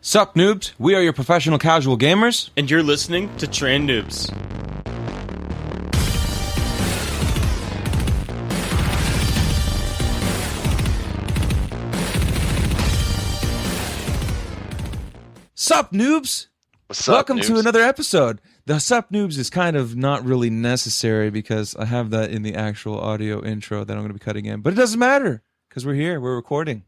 Sup, noobs? We are your professional casual gamers. And you're listening to Train Noobs. Sup, noobs? What's up, Welcome noobs? to another episode. The Sup, noobs is kind of not really necessary because I have that in the actual audio intro that I'm going to be cutting in. But it doesn't matter because we're here. We're recording.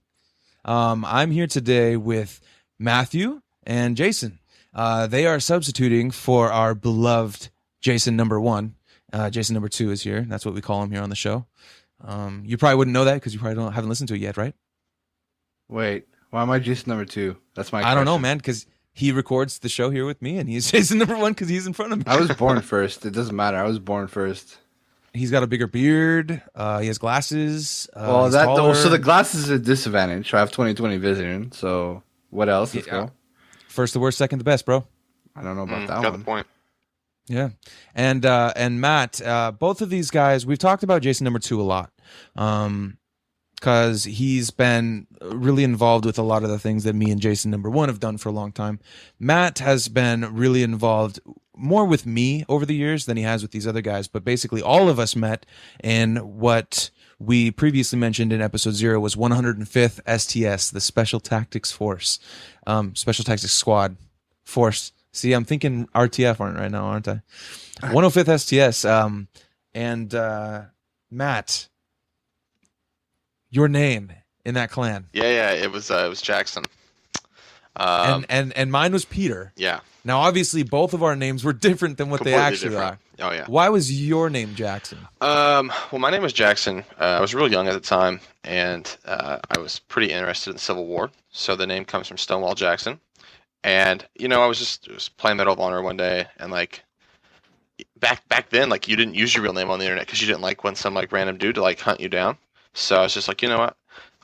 I'm here today with Matthew and Jason. They are substituting for our beloved Jason number 1. Jason number 2 is here. That's what we call him here on the show. You probably wouldn't know that because you probably haven't listened to it yet, right? Wait, why am I Jason number 2? That's my question. I don't know, man, because he records the show here with me, and he's Jason number 1 because he's in front of me. I was born first. It doesn't matter. I was born first. He's got a bigger beard. He has glasses. Well, he's so taller. the glasses is a disadvantage. I have 20/20 vision. So what else? Let's go. First the worst, second the best, bro. I don't know about that Got one. the point. Yeah, and Matt, both of these guys, we've talked about Jason number 2 a lot, because he's been really involved with a lot of the things that me and Jason number 1 have done for a long time. Matt has been really involved more with me over the years than he has with these other guys, but basically all of us met in what we previously mentioned in episode 0 was 105th STS, the Special Tactics Force, Special Tactics Squad Force. See, I'm thinking RTF right now, aren't I? 105th STS. And Matt, your name in that clan. Yeah. It was Jackson. And mine was Peter. Yeah. Now, obviously, both of our names were different than what they Completely actually different. are. Oh yeah. Why was your name Jackson? Well, my name was Jackson. I was real young at the time, and I was pretty interested in the Civil War. So the name comes from Stonewall Jackson. And I was playing Medal of Honor one day, and like back then, like you didn't use your real name on the internet because you didn't like when some like random dude to like hunt you down. So I was just like, you know what?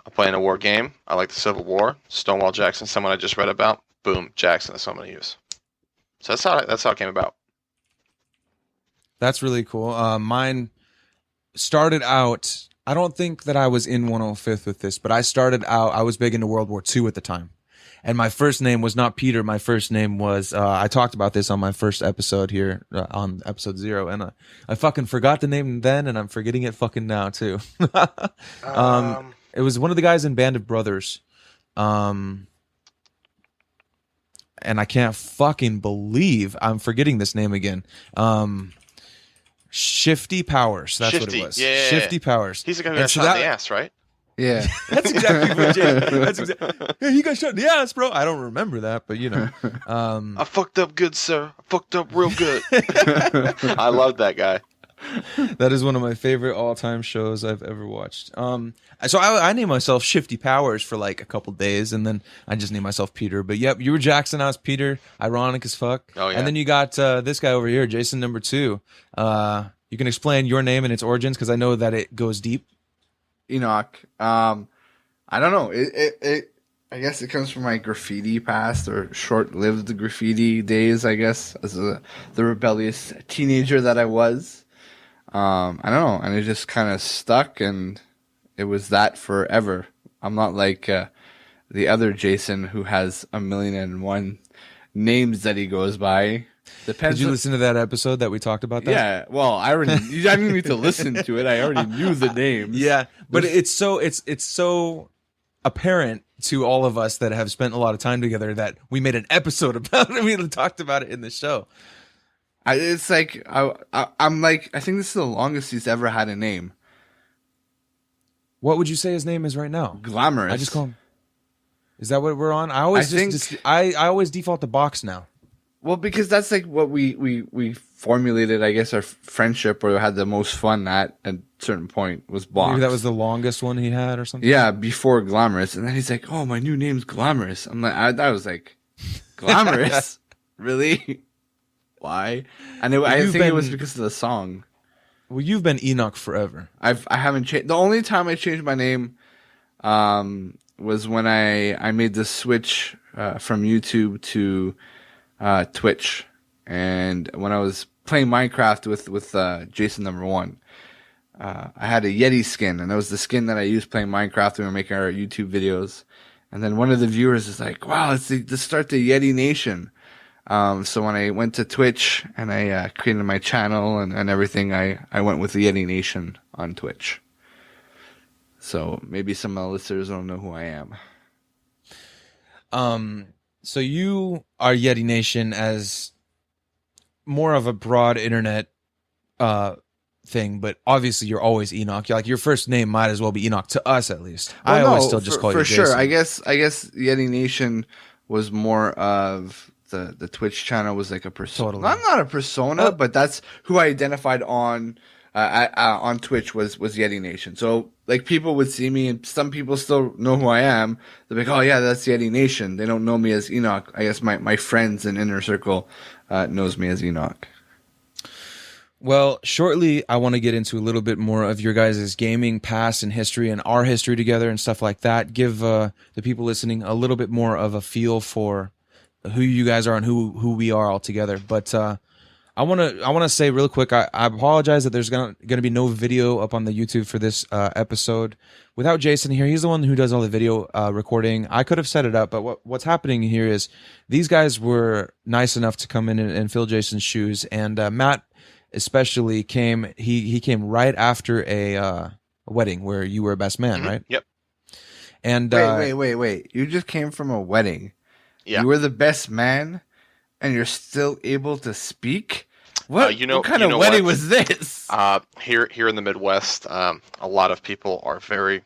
I'm playing a war game. I like the Civil War. Stonewall Jackson, someone I just read about. Boom, Jackson. That's what I'm gonna use. So that's how it came about. That's really cool. Mine started out, I don't think that I was in 105th with this, but I started out, I was big into World War II at the time. And my first name was not Peter. My first name was, I talked about this on my first episode here, on episode 0. And I fucking forgot the name then, and I'm forgetting it fucking now, too. It was one of the guys in Band of Brothers. And I can't fucking believe I'm forgetting this name again. Shifty Powers. That's Shifty. what it was. Yeah. Shifty Powers. He's the guy who got shot in the ass, right? Yeah. That's exactly what That's yeah, he got shot in the ass, bro. I don't remember that, but I fucked up good, sir. I fucked up real good. I love that guy. That is one of my favorite all-time shows I've ever watched. So I named myself Shifty Powers for like a couple days, and then I just named myself Peter. But yep, you were Jackson, I was Peter. Ironic as fuck. Oh, yeah. And then you got this guy over here, Jason number 2. You can explain your name and its origins because I know that it goes deep. Enoch. I don't know. I guess it comes from my graffiti past or short-lived graffiti days, I guess, as the rebellious teenager that I was. I don't know. And it just kind of stuck, and it was that forever. I'm not like the other Jason who has 1,000,001 names that he goes by. Depends. Did you listen to that episode that we talked about that? Yeah, well, I didn't need to listen to it. I already knew the names. Yeah, but it's so apparent to all of us that have spent a lot of time together that we made an episode about it. We talked about it in the show. It's like I'm like, I think this is the longest he's ever had a name. What would you say his name is right now? Glamorous. I just call him. Is that what we're on? I always default to Box now. Well, because that's like what we formulated, I guess, our friendship or had the most fun at a certain point was Box. Maybe that was the longest one he had or something. Yeah, before Glamorous. And then he's like, oh, my new name's Glamorous. I'm like, I was like, Glamorous? Really? Why? And I think it was because of the song. Well, you've been Enoch forever. I haven't changed. The only time I changed my name was when I made the switch from YouTube to Twitch, and when I was playing Minecraft with Jason number 1, I had a Yeti skin, and that was the skin that I used playing Minecraft when we were making our YouTube videos. And then one of the viewers is like, "Wow, let's start the Yeti Nation." So when I went to Twitch and I created my channel and everything, I went with the Yeti Nation on Twitch. So maybe some of the listeners don't know who I am. So you are Yeti Nation as more of a broad internet thing, but obviously you're always Enoch. You're like, your first name might as well be Enoch to us, at least. Well, I no, always still just call you for Jason. sure. I guess Yeti Nation was more of the Twitch channel was like a persona. Totally. Not a persona, but that's who I identified on Twitch was Yeti Nation. So like people would see me, and some people still know who I am. They're like, "Oh yeah, that's Yeti Nation." They don't know me as Enoch. I guess my friends and inner circle knows me as Enoch. Well, shortly, I want to get into a little bit more of your guys' gaming past and history and our history together and stuff like that. Give the people listening a little bit more of a feel for who you guys are and who we are all together. But I want to say real quick, I apologize that there's gonna be no video up on the YouTube for this episode. Without Jason here, he's the one who does all the video recording. I could have set it up, but what's happening here is these guys were nice enough to come in and fill Jason's shoes, and Matt especially came. He came right after a wedding where you were best man, right? Yep. And Wait! You just came from a wedding. Yeah. You were the best man, and you're still able to speak. What? What kind of wedding was this? Here in the Midwest, a lot of people are very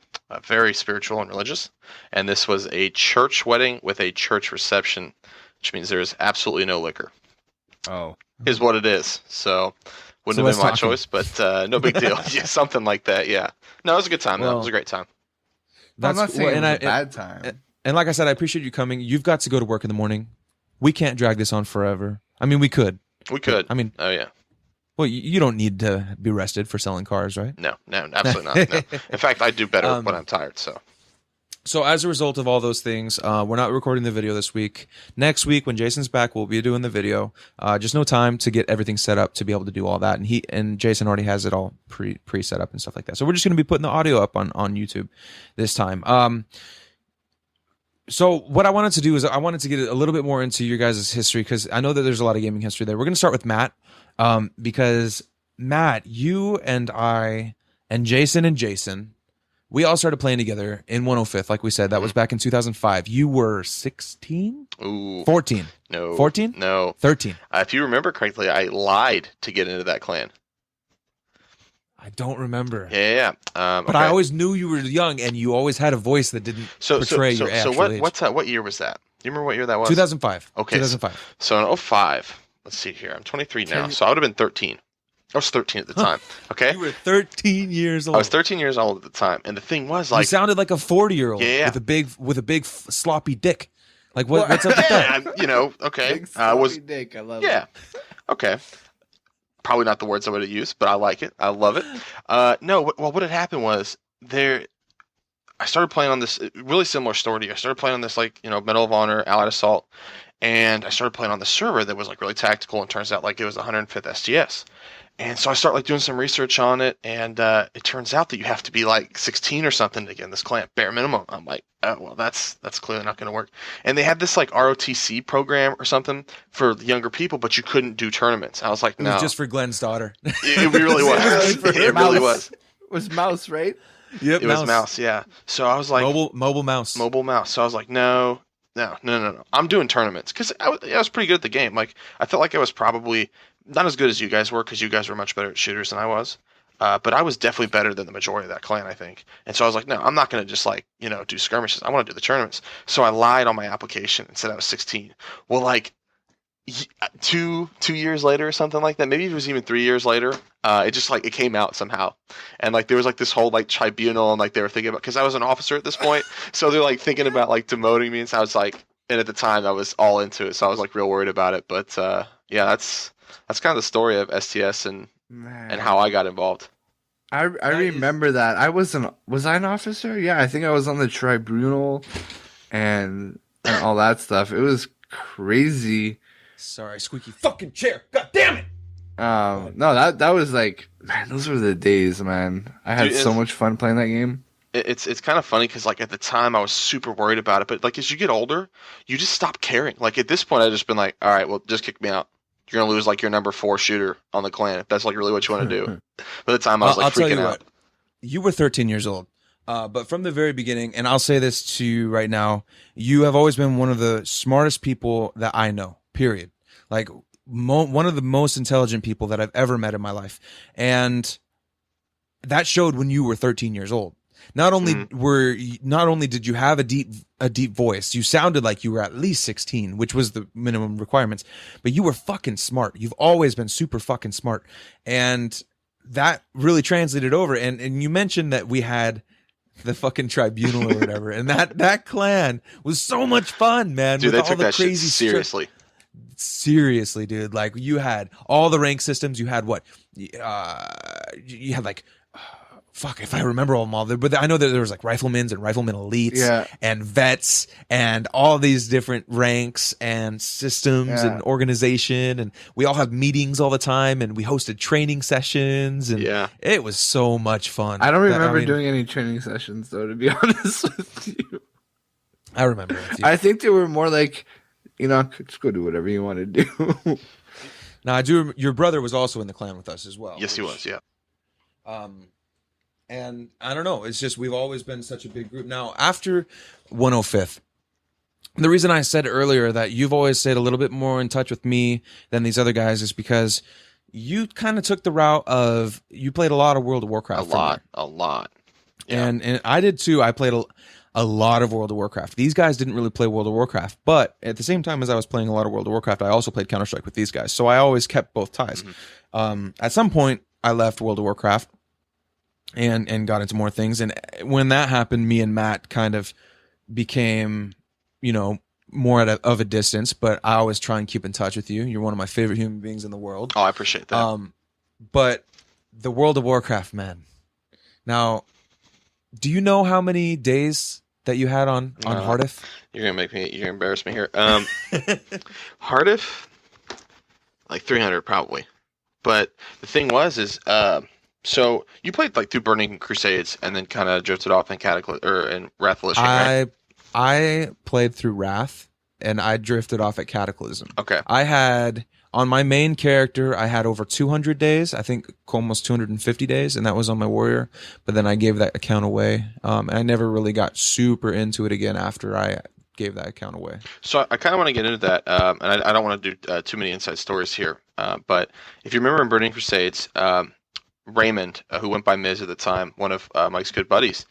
spiritual and religious, and this was a church wedding with a church reception, which means there's absolutely no liquor. Oh. Is what it is. So wouldn't have been my choice, but no big deal. Yeah, something like that. Yeah. No, it was a good time. Though. It was a great time. I'm not saying it was a bad time. And like I said, I appreciate you coming. You've got to go to work in the morning. We can't drag this on forever. I mean, we could. We could. I mean, oh yeah. Well, you don't need to be arrested for selling cars, right? No, absolutely not. No. In fact, I do better when I'm tired. So as a result of all those things, we're not recording the video this week. Next week, when Jason's back, we'll be doing the video. Just no time to get everything set up to be able to do all that. And Jason already has it all pre set up and stuff like that. So we're just going to be putting the audio up on YouTube this time. So what I wanted to do is I wanted to get a little bit more into your guys' history, because I know that there's a lot of gaming history there. We're going to start with Matt, because Matt, you and I and Jason, we all started playing together in 105th, like we said. That was back in 2005. You were 16? Ooh. 14. No. 14? No. 13. If you remember correctly, I lied to get into that clan. I don't remember. Yeah. But I always knew you were young, and you always had a voice that didn't portray your actual age. What year was that? Do you remember what year that was? 2005. Okay. 2005. So in 05, let's see here. I'm 23 now, so I would have been 13. I was 13 at the time. Okay. You were 13 years old. I was 13 years old at the time, and the thing was, like, you sounded like a 40-year-old with a big sloppy dick. Like what's up with that? Okay. Big sloppy dick. I love it. Yeah. Okay. Probably not the words I would have used, but I like it. I love it. What had happened was I started playing on this really similar story to you. I started playing on this Medal of Honor, Allied Assault, and I started playing on the server that was like really tactical, and turns out like it was 105th STS. And so I start like doing some research on it, and it turns out that you have to be like 16 or something to get in this clan, bare minimum. I'm like, oh well, that's clearly not going to work. And they had this like ROTC program or something for the younger people, but you couldn't do tournaments. I was like, no, it was just for Glenn's daughter. It really was. It really was. It was Mouse, right? Yep, it was Mouse. Yeah. So I was like, mobile mouse. Mobile mouse. So I was like, no. I'm doing tournaments because I was pretty good at the game. Like I felt like I was probably not as good as you guys were, because you guys were much better at shooters than I was. But I was definitely better than the majority of that clan, I think. And so I was like, no, I'm not going to just do skirmishes. I want to do the tournaments. So I lied on my application and said I was 16. Well, like 2 years later or something like that, maybe it was even 3 years later, it just it came out somehow. And like there was like this whole like tribunal, and like they were thinking about, because I was an officer at this point, so they're like thinking about like demoting me. And so I was like, and at the time I was all into it, so I was like real worried about it. But yeah, that's kind of the story of STS and how I got involved. I remember that. Was I an officer? Yeah, I think I was on the tribunal and all that stuff. It was crazy. Sorry, squeaky fucking chair. God damn it. No, that was like, man, those were the days, man. I had so much fun playing that game. it's kind of funny because like at the time I was super worried about it, but like as you get older, you just stop caring. Like at this point, I've just been like, all right, well, just kick me out. You're gonna lose like your number 4 shooter on the clan if that's like really what you want to do. By the time I was like I'll tell freaking you out. what. You were 13 years old, but from the very beginning, and I'll say this to you right now, you have always been one of the smartest people that I know. Period. Like one of the most intelligent people that I've ever met in my life, and that showed when you were 13 years old. Not only did you have a deep voice, you sounded like you were at least 16, which was the minimum requirements, but you were fucking smart. You've always been super fucking smart. And that really translated over. And you mentioned that we had the fucking tribunal or whatever, and that clan was so much fun, man. Dude, with they all took the that shit crazy seriously. Seriously, dude. Like you had all the rank systems. You had what? You had like fuck if I remember all them all. But I know that there was like riflemen's and riflemen elites and vets and all these different ranks and systems and organization, and we all had meetings all the time, and we hosted training sessions, and it was so much fun. I don't remember doing any training sessions though, to be honest with you. I remember with you. I think they were more like, just go do whatever you want to do. Now I do. Your brother was also in the clan with us as well. Yes, he was. Yeah. And I don't know. It's just we've always been such a big group. Now, after 105th, the reason I said earlier that you've always stayed a little bit more in touch with me than these other guys is because you kind of took the route of you played a lot of World of Warcraft. A lot. Yeah. And I did too. I played a lot of World of Warcraft. These guys didn't really play World of Warcraft, but at the same time as I was playing a lot of World of Warcraft, I also played Counter-Strike with these guys. So I always kept both ties. At some point, I left World of Warcraft and got into more things. And when that happened, me and Matt kind of became, more of a distance, but I always try and keep in touch with you. You're one of my favorite human beings in the world. Oh, I appreciate that. But the World of Warcraft, man. Now, do you know how many days that you had on Hardif? You're gonna embarrass me here. Hardif, like 300 probably. But the thing is, so you played like through Burning Crusades and then kind of drifted off in in Wrath of Lich King, right? I played through Wrath and I drifted off at Cataclysm. Okay. I had on my main character, I had over 200 days. I think almost 250 days, and that was on my warrior. But then I gave that account away, and I never really got super into it again after I gave that account away. So I kind of want to get into that, and I don't want to do too many inside stories here. But if you remember in Burning Crusades, Raymond, who went by Miz at the time, one of Mike's good buddies,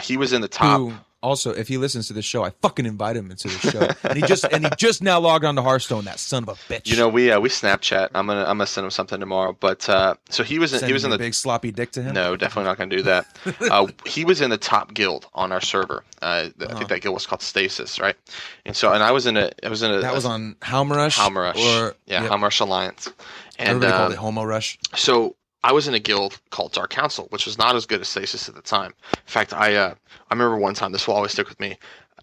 he was in the top. Who, also, if he listens to this show, I fucking invite him into the show, and he just now logged on to Hearthstone. That son of a bitch. We Snapchat. I'm gonna send him something tomorrow. But so he was in the big sloppy dick to him. No, definitely not gonna do that. He was in the top guild on our server. I think that guild was called Stasis, right? And I was in a. That was on Halmarush. Halmarush Alliance. And everybody called it Homo Rush. So I was in a guild called Dark Council, which was not as good as Stasis at the time. In fact, I remember one time, this will always stick with me.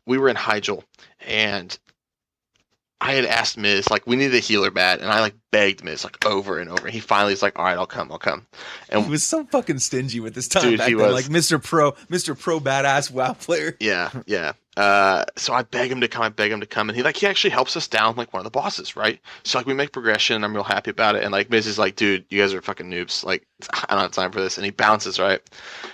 We were in Hyjal, and I had asked Miz, like, we needed a healer bad, and I, like, begged Miz, like, over and over. He finally was like, all right, I'll come. And he was so fucking stingy with his time dude, back he then. was. Like, Mr. Pro badass WoW player. Yeah. So I beg him to come, and he actually helps us down, like, one of the bosses, right? So, like, we make progression, and I'm real happy about it, and, like, Miz is like, dude, you guys are fucking noobs. Like, I don't have time for this, and he bounces, right?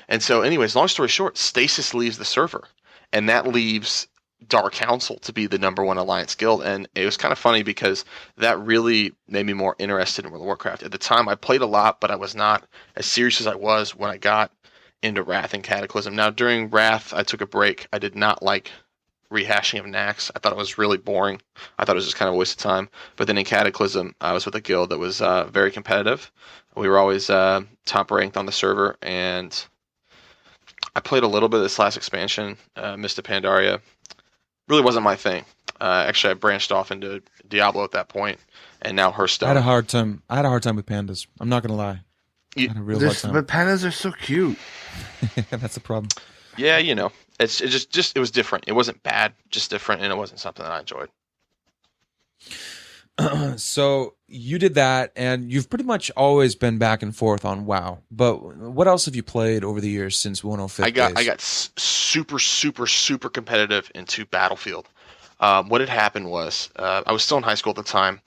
And so, anyways, long story short, Stasis leaves the server, and that leaves Dark Council to be the number one Alliance guild. And it was kind of funny because that really made me more interested in World of Warcraft. At the time, I played a lot, but I was not as serious as I was when I got into Wrath and Cataclysm. Now, during Wrath, I took a break. I did not like rehashing of Nax. I thought it was really boring. I thought it was just kind of a waste of time. But then in Cataclysm, I was with a guild that was very competitive. We were always top ranked on the server, and I played a little bit of this last expansion, Mist of Pandaria. Really wasn't my thing. Actually, I branched off into Diablo at that point, and now Hearthstone. I had a hard time with pandas. I'm not gonna lie. I had a real hard time. But pandas are so cute. That's the problem. Yeah, it was different. It wasn't bad, just different, and it wasn't something that I enjoyed. So you did that, and you've pretty much always been back and forth on WoW. But what else have you played over the years since 105th I days? got super super super competitive into Battlefield. What had happened was I was still in high school at the time.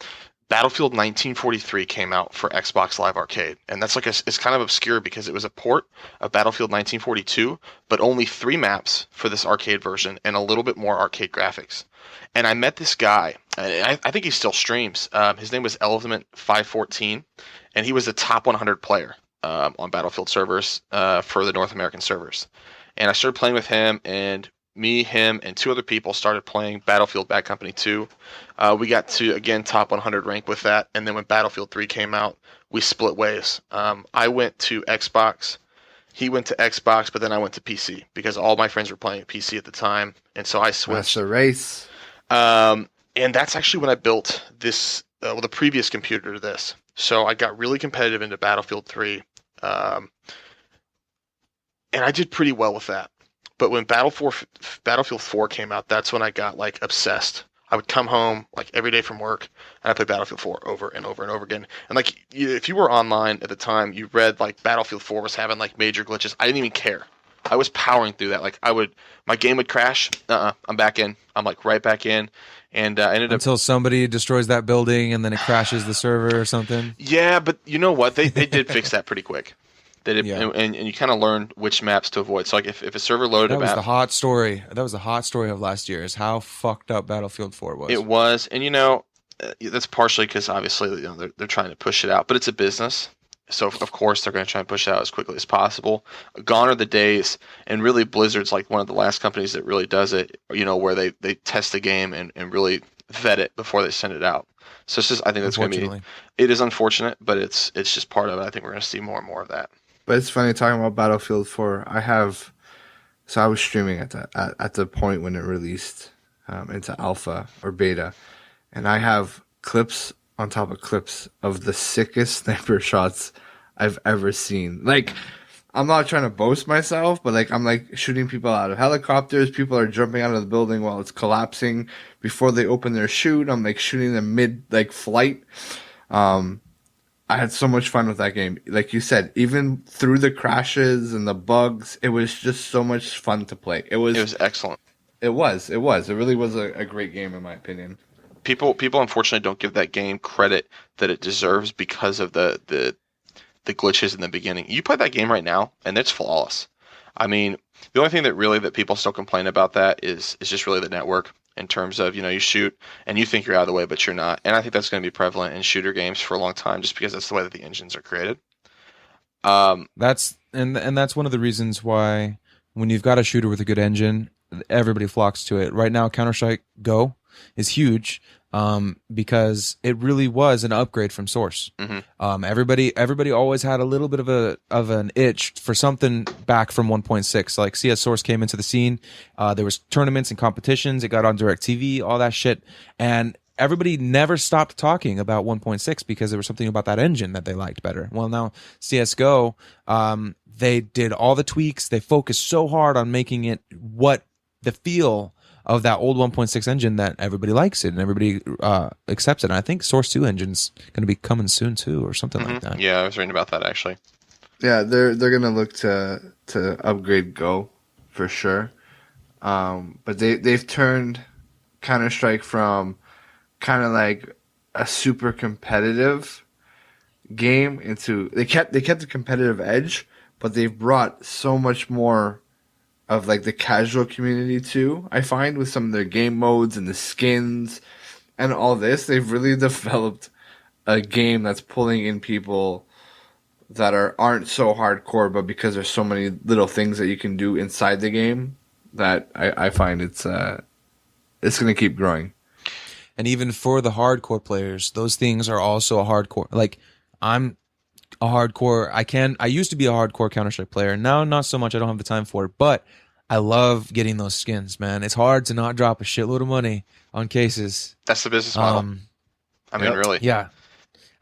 Battlefield 1943 came out for Xbox Live Arcade, and that's like it's kind of obscure because it was a port of Battlefield 1942, but only 3 maps for this arcade version and a little bit more arcade graphics. And I met this guy. I think he still streams. His name was Element 514, and he was a top 100 player on Battlefield servers for the North American servers. And I started playing with him, and me, him, and 2 other people started playing Battlefield Bad Company 2. We got to, again, top 100 rank with that. And then when Battlefield 3 came out, we split ways. I went to Xbox. He went to Xbox, but then I went to PC because all my friends were playing PC at the time. And so I switched. That's a race. And that's actually when I built this, the previous computer to this. So I got really competitive into Battlefield 3. And I did pretty well with that. But when Battlefield 4 came out, that's when I got like obsessed. I would come home like every day from work, and I'd play Battlefield 4 over and over and over again. And like, if you were online at the time, you read like Battlefield 4 was having like major glitches. I didn't even care. I was powering through that. Like my game would crash. I'm back in. I'm like right back in, and I ended up Until somebody destroys that building and then it crashes the server or something. Yeah, but you know what? They did fix that pretty quick. They did, Yeah. and you kind of learned which maps to avoid. So like if a server loaded That a was map, the hot story. That was the hot story of last year. Is how fucked up Battlefield 4 was. it was, and that's partially because obviously they're trying to push it out, but it's a business. So of course they're going to try and push it out as quickly as possible. Gone are the days, and really Blizzard's like one of the last companies that really does it. Where they test the game and really vet it before they send it out. So it's just I think that's going to be. Unfortunately. It is unfortunate, but it's just part of it. I think we're going to see more and more of that. But it's funny talking about Battlefield 4. I was streaming at the point when it released into alpha or beta, and I have clips on top of clips of the sickest sniper shots I've ever seen. Like, I'm not trying to boast myself, but like I'm like shooting people out of helicopters. People are jumping out of the building while it's collapsing before they open their chute. I'm like shooting them mid like flight. I had so much fun with that game. Like you said, even through the crashes and the bugs, it was just so much fun to play. It was excellent. It was. It really was a great game in my opinion. People unfortunately don't give that game credit that it deserves because of the glitches in the beginning. You play that game right now and it's flawless. I mean, the only thing that people still complain about that is just really the network in terms of, you shoot and you think you're out of the way, but you're not. And I think that's going to be prevalent in shooter games for a long time just because that's the way that the engines are created. That's one of the reasons why when you've got a shooter with a good engine, everybody flocks to it. Right now, Counter-Strike Go is huge because it really was an upgrade from Source. Mm-hmm. Everybody always had a little bit of an itch for something back from 1.6. Like CS Source came into the scene. There was tournaments and competitions. It got on DirecTV, all that shit, and everybody never stopped talking about 1.6 because there was something about that engine that they liked better. Well, now CSGO, they did all the tweaks. They focused so hard on making it what the feel of that old 1.6 engine that everybody likes it and everybody accepts it. And I think Source 2 engine's going to be coming soon too, or something like that. Yeah, I was reading about that actually. Yeah, they're gonna look to upgrade Go for sure. But they've turned Counter-Strike from kind of like a super competitive game into they kept the competitive edge, but they've brought so much more of like the casual community too. I find with some of their game modes and the skins and all this, they've really developed a game that's pulling in people that aren't so hardcore, but because there's so many little things that you can do inside the game that I find it's going to keep growing. And even for the hardcore players, those things are also a hardcore. Like I'm a hardcore. I used to be a hardcore Counter-Strike player. Now, not so much. I don't have the time for it, but I love getting those skins, man. It's hard to not drop a shitload of money on cases. That's the business model. I mean, really. Yeah.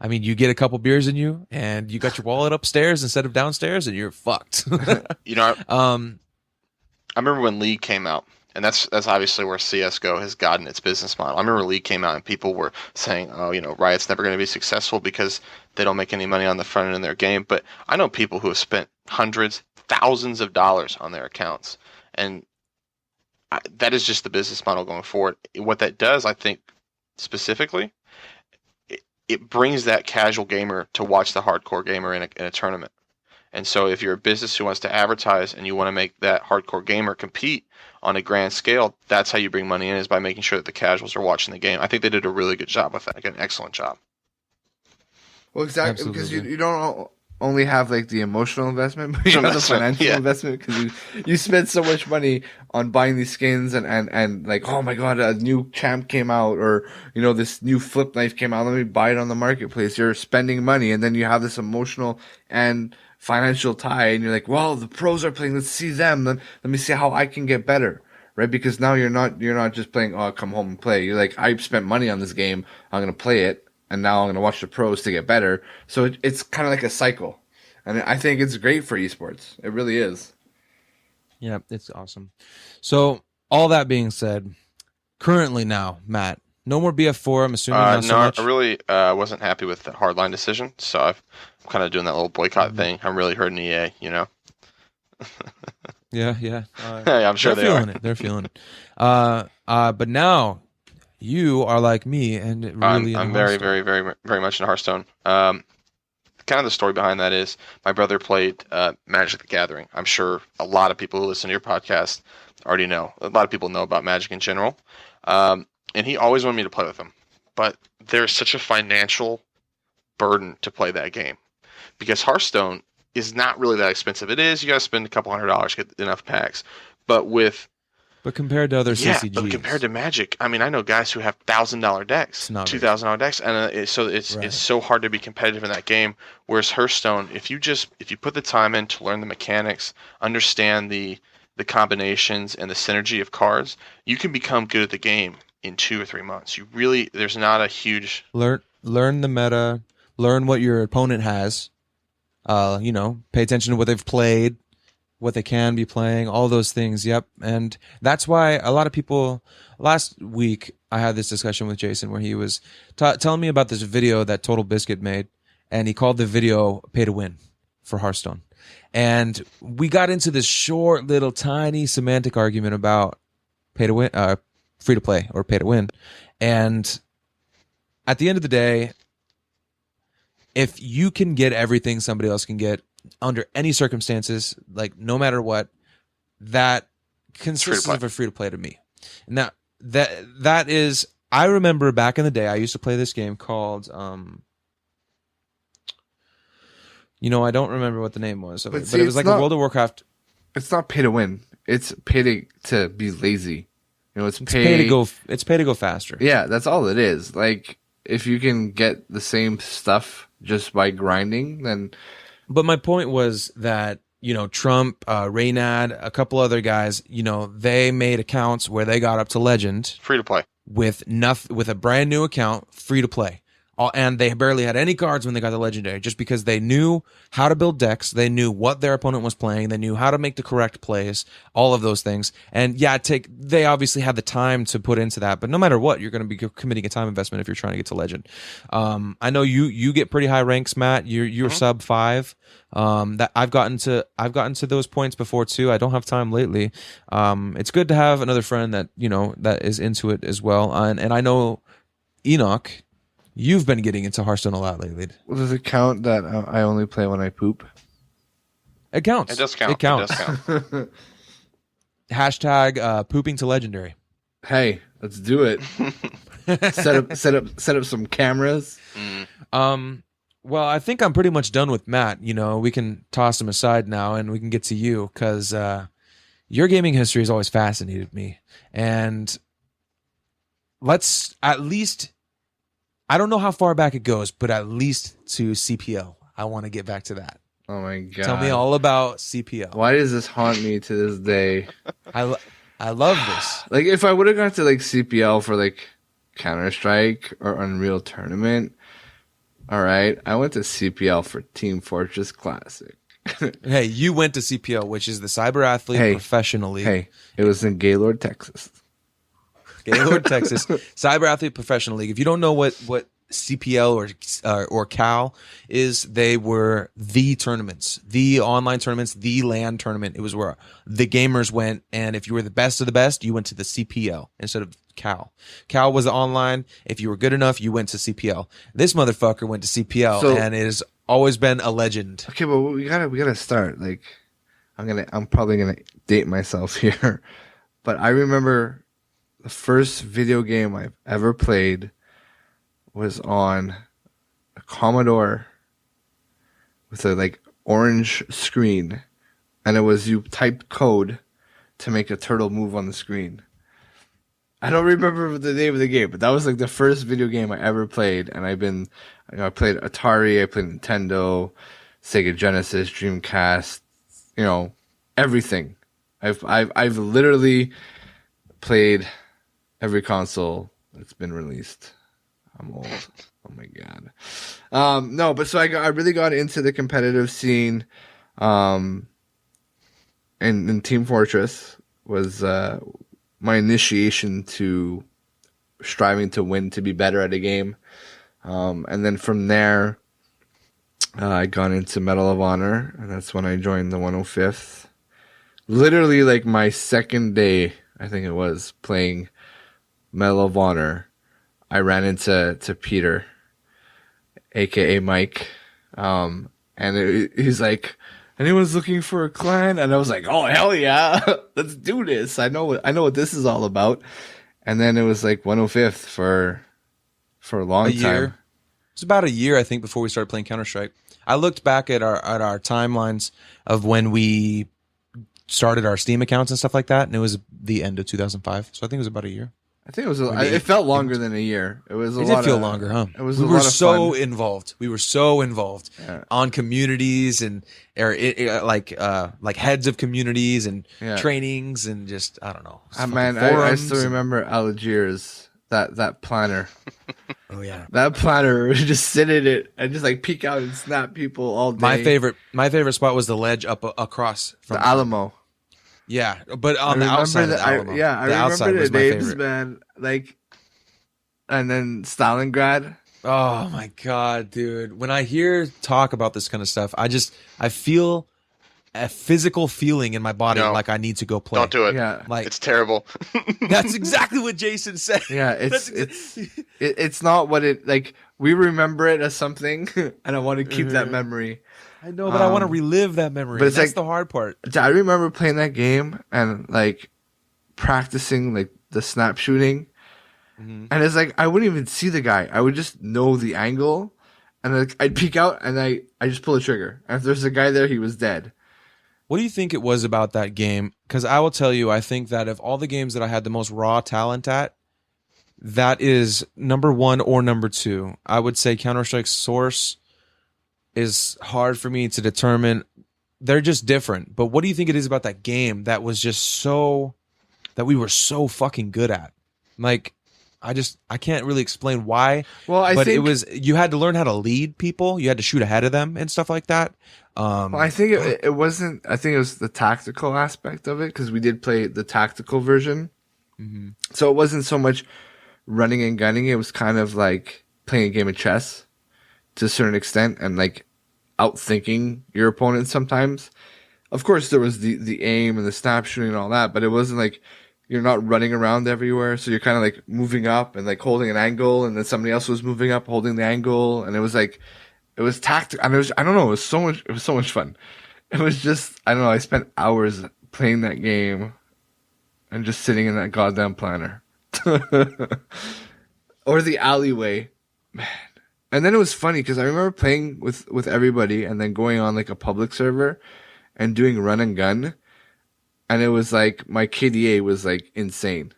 I mean, you get a couple beers in you, and you got your wallet upstairs instead of downstairs, and you're fucked. I remember when League came out, And that's obviously where CS:GO has gotten its business model. I remember League came out and people were saying, "Oh, Riot's never going to be successful because they don't make any money on the front end of their game." But I know people who have spent hundreds, thousands of dollars on their accounts, and that is just the business model going forward. What that does, I think, specifically, it brings that casual gamer to watch the hardcore gamer in a tournament. And so if you're a business who wants to advertise and you want to make that hardcore gamer compete on a grand scale, that's how you bring money in, is by making sure that the casuals are watching the game. I think they did a really good job with that. Like, an excellent job. Well, exactly, because Absolutely. you don't only have like the emotional investment, but you have the financial investment, because you spend so much money on buying these skins and like, oh my god, a new champ came out, or this new flip knife came out, let me buy it on the marketplace. You're spending money, and then you have this emotional and financial tie, and you're like, well, the pros are playing, let's see them, let me see how I can get better, right? Because now you're not just playing, oh, come home and play. You're like, I spent money on this game, I'm gonna play it, and now I'm going to watch the pros to get better. So it's kind of like a cycle. And I think it's great for esports. It really is. Yeah, it's awesome. So, all that being said, currently now, Matt, no more BF4, I'm assuming not so much? I really wasn't happy with the hardline decision, so I'm kind of doing that little boycott thing. I'm really hurting EA, Yeah. I'm sure they're feeling it. They're feeling it. But now, you are like me, and really I'm very, very, very, very much in Hearthstone. Kind of the story behind that is my brother played Magic the Gathering. I'm sure a lot of people who listen to your podcast already know. A lot of people know about Magic in general. And he always wanted me to play with him. But there's such a financial burden to play that game, because Hearthstone is not really that expensive. It is. You got to spend a couple $100 to get enough packs. But compared to other CCGs. But compared to Magic, I mean, I know guys who have $1,000 decks, $2,000 decks, and it's so hard to be competitive in that game. Whereas Hearthstone, if you put the time in to learn the mechanics, understand the combinations and the synergy of cards, you can become good at the game in 2 or 3 months. There's not a huge learn the meta, learn what your opponent has. Pay attention to what they've played, what they can be playing, all those things. Yep. And that's why a lot of people, last week I had this discussion with Jason where he was telling me about this video that Total Biscuit made, and he called the video Pay to Win for Hearthstone. And we got into this short little tiny semantic argument about pay to win, free to play or pay to win. And at the end of the day, if you can get everything somebody else can get under any circumstances, like no matter what, that consists of a free to play to me. Now that is, I remember back in the day, I used to play this game called, I don't remember what the name was, but it was like a World of Warcraft. It's not pay to win. It's pay to be lazy. It's pay to go. It's pay to go faster. Yeah, that's all it is. Like, if you can get the same stuff just by grinding, then. But my point was that, Trump, Reynad, a couple other guys, they made accounts where they got up to legend. Free to play. With a brand new account, free to play. And they barely had any cards when they got the legendary, just because they knew how to build decks, they knew what their opponent was playing, they knew how to make the correct plays, all of those things. And yeah, they obviously had the time to put into that, but no matter what, you're going to be committing a time investment if you're trying to get to legend. I know you get pretty high ranks, Matt. You're sub 5. That I've gotten to those points before too. I don't have time lately. It's good to have another friend that that is into it as well. And I know Enoch, you've been getting into Hearthstone a lot lately. Well, does it count that I only play when I poop? It counts. It does count. It counts. It does count. Hashtag pooping to legendary. Hey, let's do it. set up some cameras. Well, I think I'm pretty much done with Matt. We can toss him aside now and we can get to you, because your gaming history has always fascinated me. And let's at least, I don't know how far back it goes, but at least to CPL. I want to get back to that. Oh my god! Tell me all about CPL. Why does this haunt me to this day? I love this. Like, if I would have gone to like CPL for like Counter-Strike or Unreal Tournament, all right. I went to CPL for Team Fortress Classic. Hey, you went to CPL, which is the Cyber Athlete Hey. Professional League. Hey, it was in Gaylord, Texas. Gaylord, Texas, Cyber Athlete Professional League. If you don't know what CPL or Cal is, they were the tournaments, the online tournaments, the LAN tournament. It was where the gamers went, and if you were the best of the best, you went to the CPL instead of Cal. Cal was the online. If you were good enough, you went to CPL. This motherfucker went to CPL, So- and it has always been a legend. Okay, but we gotta start. Like, I'm probably gonna date myself here, but I remember the first video game I've ever played was on a Commodore with a like orange screen, and it was you typed code to make a turtle move on the screen. I don't remember the name of the game, but that was like the first video game I ever played, and I played Atari, I played Nintendo, Sega Genesis, Dreamcast, everything. I've literally played every console that's been released. I'm old. Oh my god. No, but so I really got into the competitive scene, and Team Fortress was my initiation to striving to win, to be better at a game. And then from there, I got into Medal of Honor, and that's when I joined the 105th. Literally, like my second day, I think it was, playing Medal of Honor, I ran into Peter, aka Mike, and he's like, "Anyone's looking for a clan?" And I was like, "Oh hell yeah, let's do this! I know what this is all about." And then it was like 105th for a long time. Year. It was about a year, I think, before we started playing Counter-Strike. I looked back at our timelines of when we started our Steam accounts and stuff like that, and it was the end of 2005. So I think it was about a year. I think it was. It felt longer than a year. It was. It did feel longer, huh? It was. We a were lot of so fun. involved. We were so involved on communities and like heads of communities and trainings and just I don't know. Man, I still remember Algiers, that planner. Oh yeah, that planner would just sit in it and just like peek out and snap people all day. My favorite spot was the ledge up across from the Alamo. Yeah, but on the outside of the Alamo. I remember the names, man. Like, and then Stalingrad. Oh my god, dude! When I hear talk about this kind of stuff, I feel a physical feeling in my body like I need to go play. Don't do it. Yeah, like it's terrible. That's exactly what Jason said. Yeah, it's not what it like. We remember it as something, and I want to keep that memory. I know, but I want to relive that memory. But that's the hard part. I remember playing that game and like practicing like the snap shooting, and it's like I wouldn't even see the guy. I would just know the angle, and like I'd peek out and I just pull the trigger. And if there's a guy there, he was dead. What do you think it was about that game? Because I will tell you, I think that of all the games that I had the most raw talent at, that is number one or number two. I would say Counter-Strike Source is hard for me to determine. They're just different. But what do you think it is about that game that was just so that we were so fucking good at? Like, I can't really explain why. Well, I think it was you had to learn how to lead people. You had to shoot ahead of them and stuff like that. Well, I think it wasn't. I think it was the tactical aspect of it because we did play the tactical version. Mm-hmm. So it wasn't so much running and gunning. It was kind of like playing a game of chess to a certain extent and like outthinking your opponent sometimes. Of course, there was the aim and the snap shooting and all that, but it wasn't like you're not running around everywhere. So you're kind of like moving up and like holding an angle, and then somebody else was moving up, holding the angle, and it was like it was tactical. And it was, I don't know, it was so much fun. It was just, I don't know, I spent hours playing that game and just sitting in that goddamn planner. Or the alleyway, man. And then it was funny because I remember playing with everybody and then going on like a public server and doing run and gun, and it was like my KDA was like insane.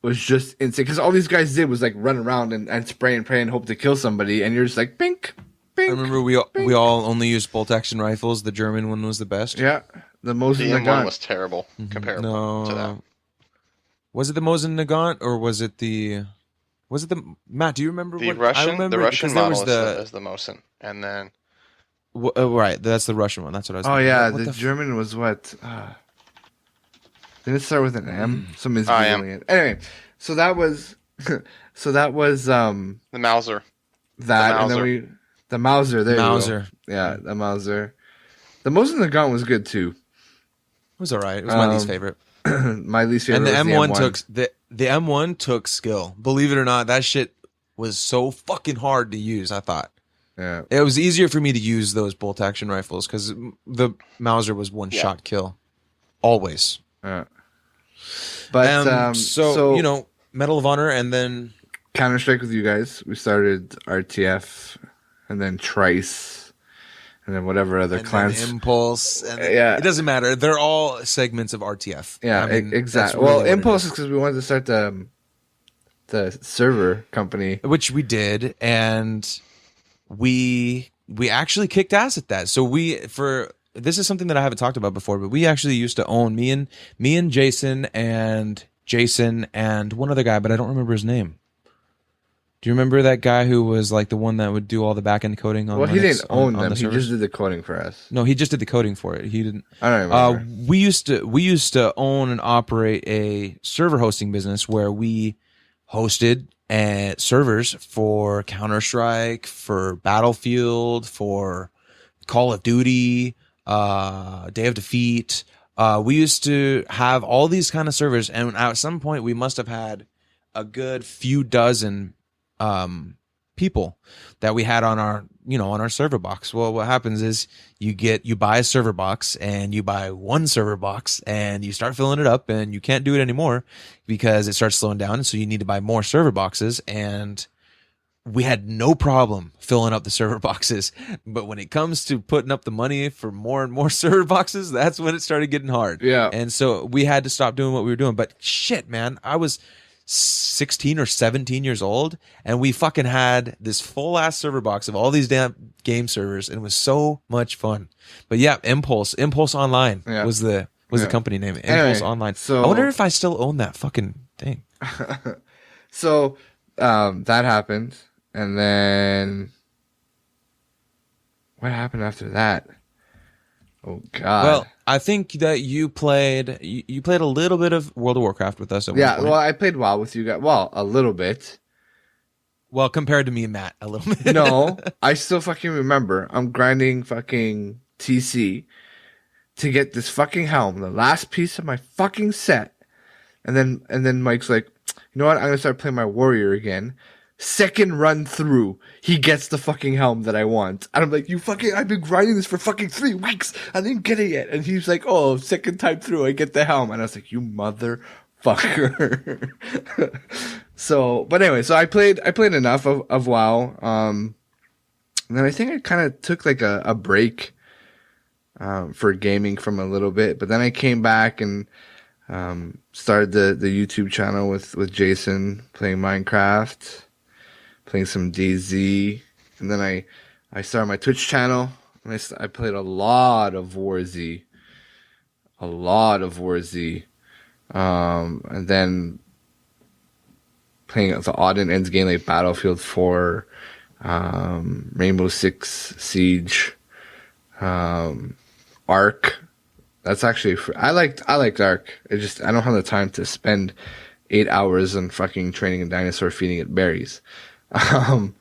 It was just insane because all these guys did was like run around and spray and pray and hope to kill somebody, and you're just like bink, bink. I remember we all only used bolt action rifles. The German one was the best. Yeah, the Mosin The M1 Nagant was terrible comparable to that. Was it the Mosin Nagant or was it the Matt? Do you remember The what Russian? I remember? The Russian Because there model was is the Mosin, and then Right, that's the Russian one. That's what I was. Oh thinking. yeah, What the the German was what? Did it start with an M? Somebody's I am. googling it. Anyway, so that was, so that was The Mauser. that, and then Mauser. the Mauser. There Mauser. you go. Yeah, the Mauser. The Mosin Nagant was good too. It was all right. It was my least favorite. My least favorite And the was M1 the M1. took the M1 took skill. Believe it or not, that shit was so fucking hard to use. I thought Yeah. it was easier for me to use those bolt action rifles because the Mauser was one shot kill, always. Yeah. But so you know, Medal of Honor, and then Counter Strike with you guys. We started RTF, and then Trice, and then whatever other and clans. then Impulse. And Yeah. it doesn't matter. They're all segments of RTF. Yeah, I mean, exactly. that's really Well, what it Impulse is. is because we wanted to start the server company. Which we did, and we actually kicked ass at that. So this is something that I haven't talked about before, but we actually used to own me and Jason and one other guy, but I don't remember his name. Do you remember that guy who was like the one that would do all the back end coding on? Well, he Linux, didn't own on them. the He servers? just did the coding for us. No, he just did the coding for it. He didn't. I don't remember. We used to own and operate a server hosting business where we hosted servers for Counter-Strike, for Battlefield, for Call of Duty, Day of Defeat. We used to have all these kind of servers, and at some point we must have had a good few dozen people that we had on our server box. Well, what happens is you buy a server box, and you buy one server box, and you start filling it up, and you can't do it anymore because it starts slowing down. So you need to buy more server boxes, and we had no problem filling up the server boxes. But when it comes to putting up the money for more and more server boxes, that's when it started getting hard. Yeah. And so we had to stop doing what we were doing. But shit, man, I was 16 or 17 years old, and we fucking had this full ass server box of all these damn game servers, and it was so much fun. But yeah, Impulse Online was the company name. Impulse Anyway, Online. so- I wonder if I still own that fucking thing. So that happened, and then what happened after that? Oh God. Well, I think that you played a little bit of World of Warcraft with us at one yeah. point. Well, I played WoW with you guys. Well, a little bit. Well, compared to me and Matt, a little bit. No, I still fucking remember. I'm grinding fucking TC to get this fucking helm, the last piece of my fucking set, and then Mike's like, you know what? I'm gonna start playing my warrior again. Second run through, he gets the fucking helm that I want. And I'm like, I've been grinding this for fucking 3 weeks. I didn't get it yet. And he's like, oh, second time through, I get the helm. And I was like, you motherfucker. But anyway, so I played enough of WoW. And then I think I kind of took like a break, for gaming from a little bit. But then I came back and, started the YouTube channel with Jason playing Minecraft, playing some DZ, and then I started my Twitch channel, and I played a lot of War Z, and then playing the odd and ends game like Battlefield 4, Rainbow Six Siege, Ark. That's actually I liked Ark. I don't have the time to spend 8 hours on fucking training a dinosaur, feeding it berries. And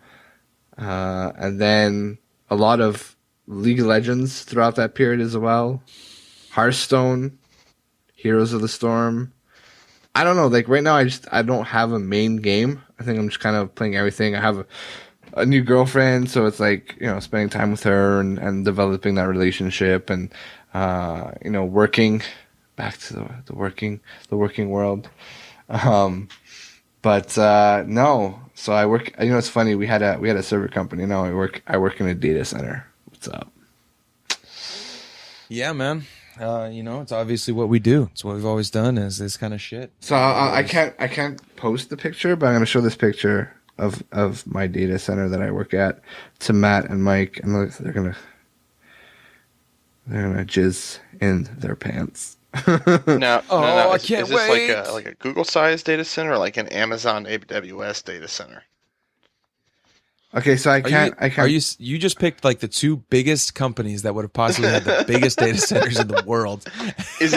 then a lot of League of Legends throughout that period as well. Hearthstone, Heroes of the Storm. I don't know. Like right now, I don't have a main game. I think I'm just kind of playing everything. I have a new girlfriend, so it's like, spending time with her and developing that relationship, and working back to the working world. But no. So I work. It's funny. We had a server company. Now I work in a data center. What's up? Yeah, man. It's obviously what we do. It's what we've always done, is this kind of shit. So I can't post the picture, but I'm gonna show this picture of my data center that I work at to Matt and Mike, and they're gonna jizz in their pants. No. I can't is this wait. like a Google sized data center, or like an Amazon AWS data center? Okay, so I can't. Are you just picked like the two biggest companies that would have possibly had the biggest data centers in the world? Is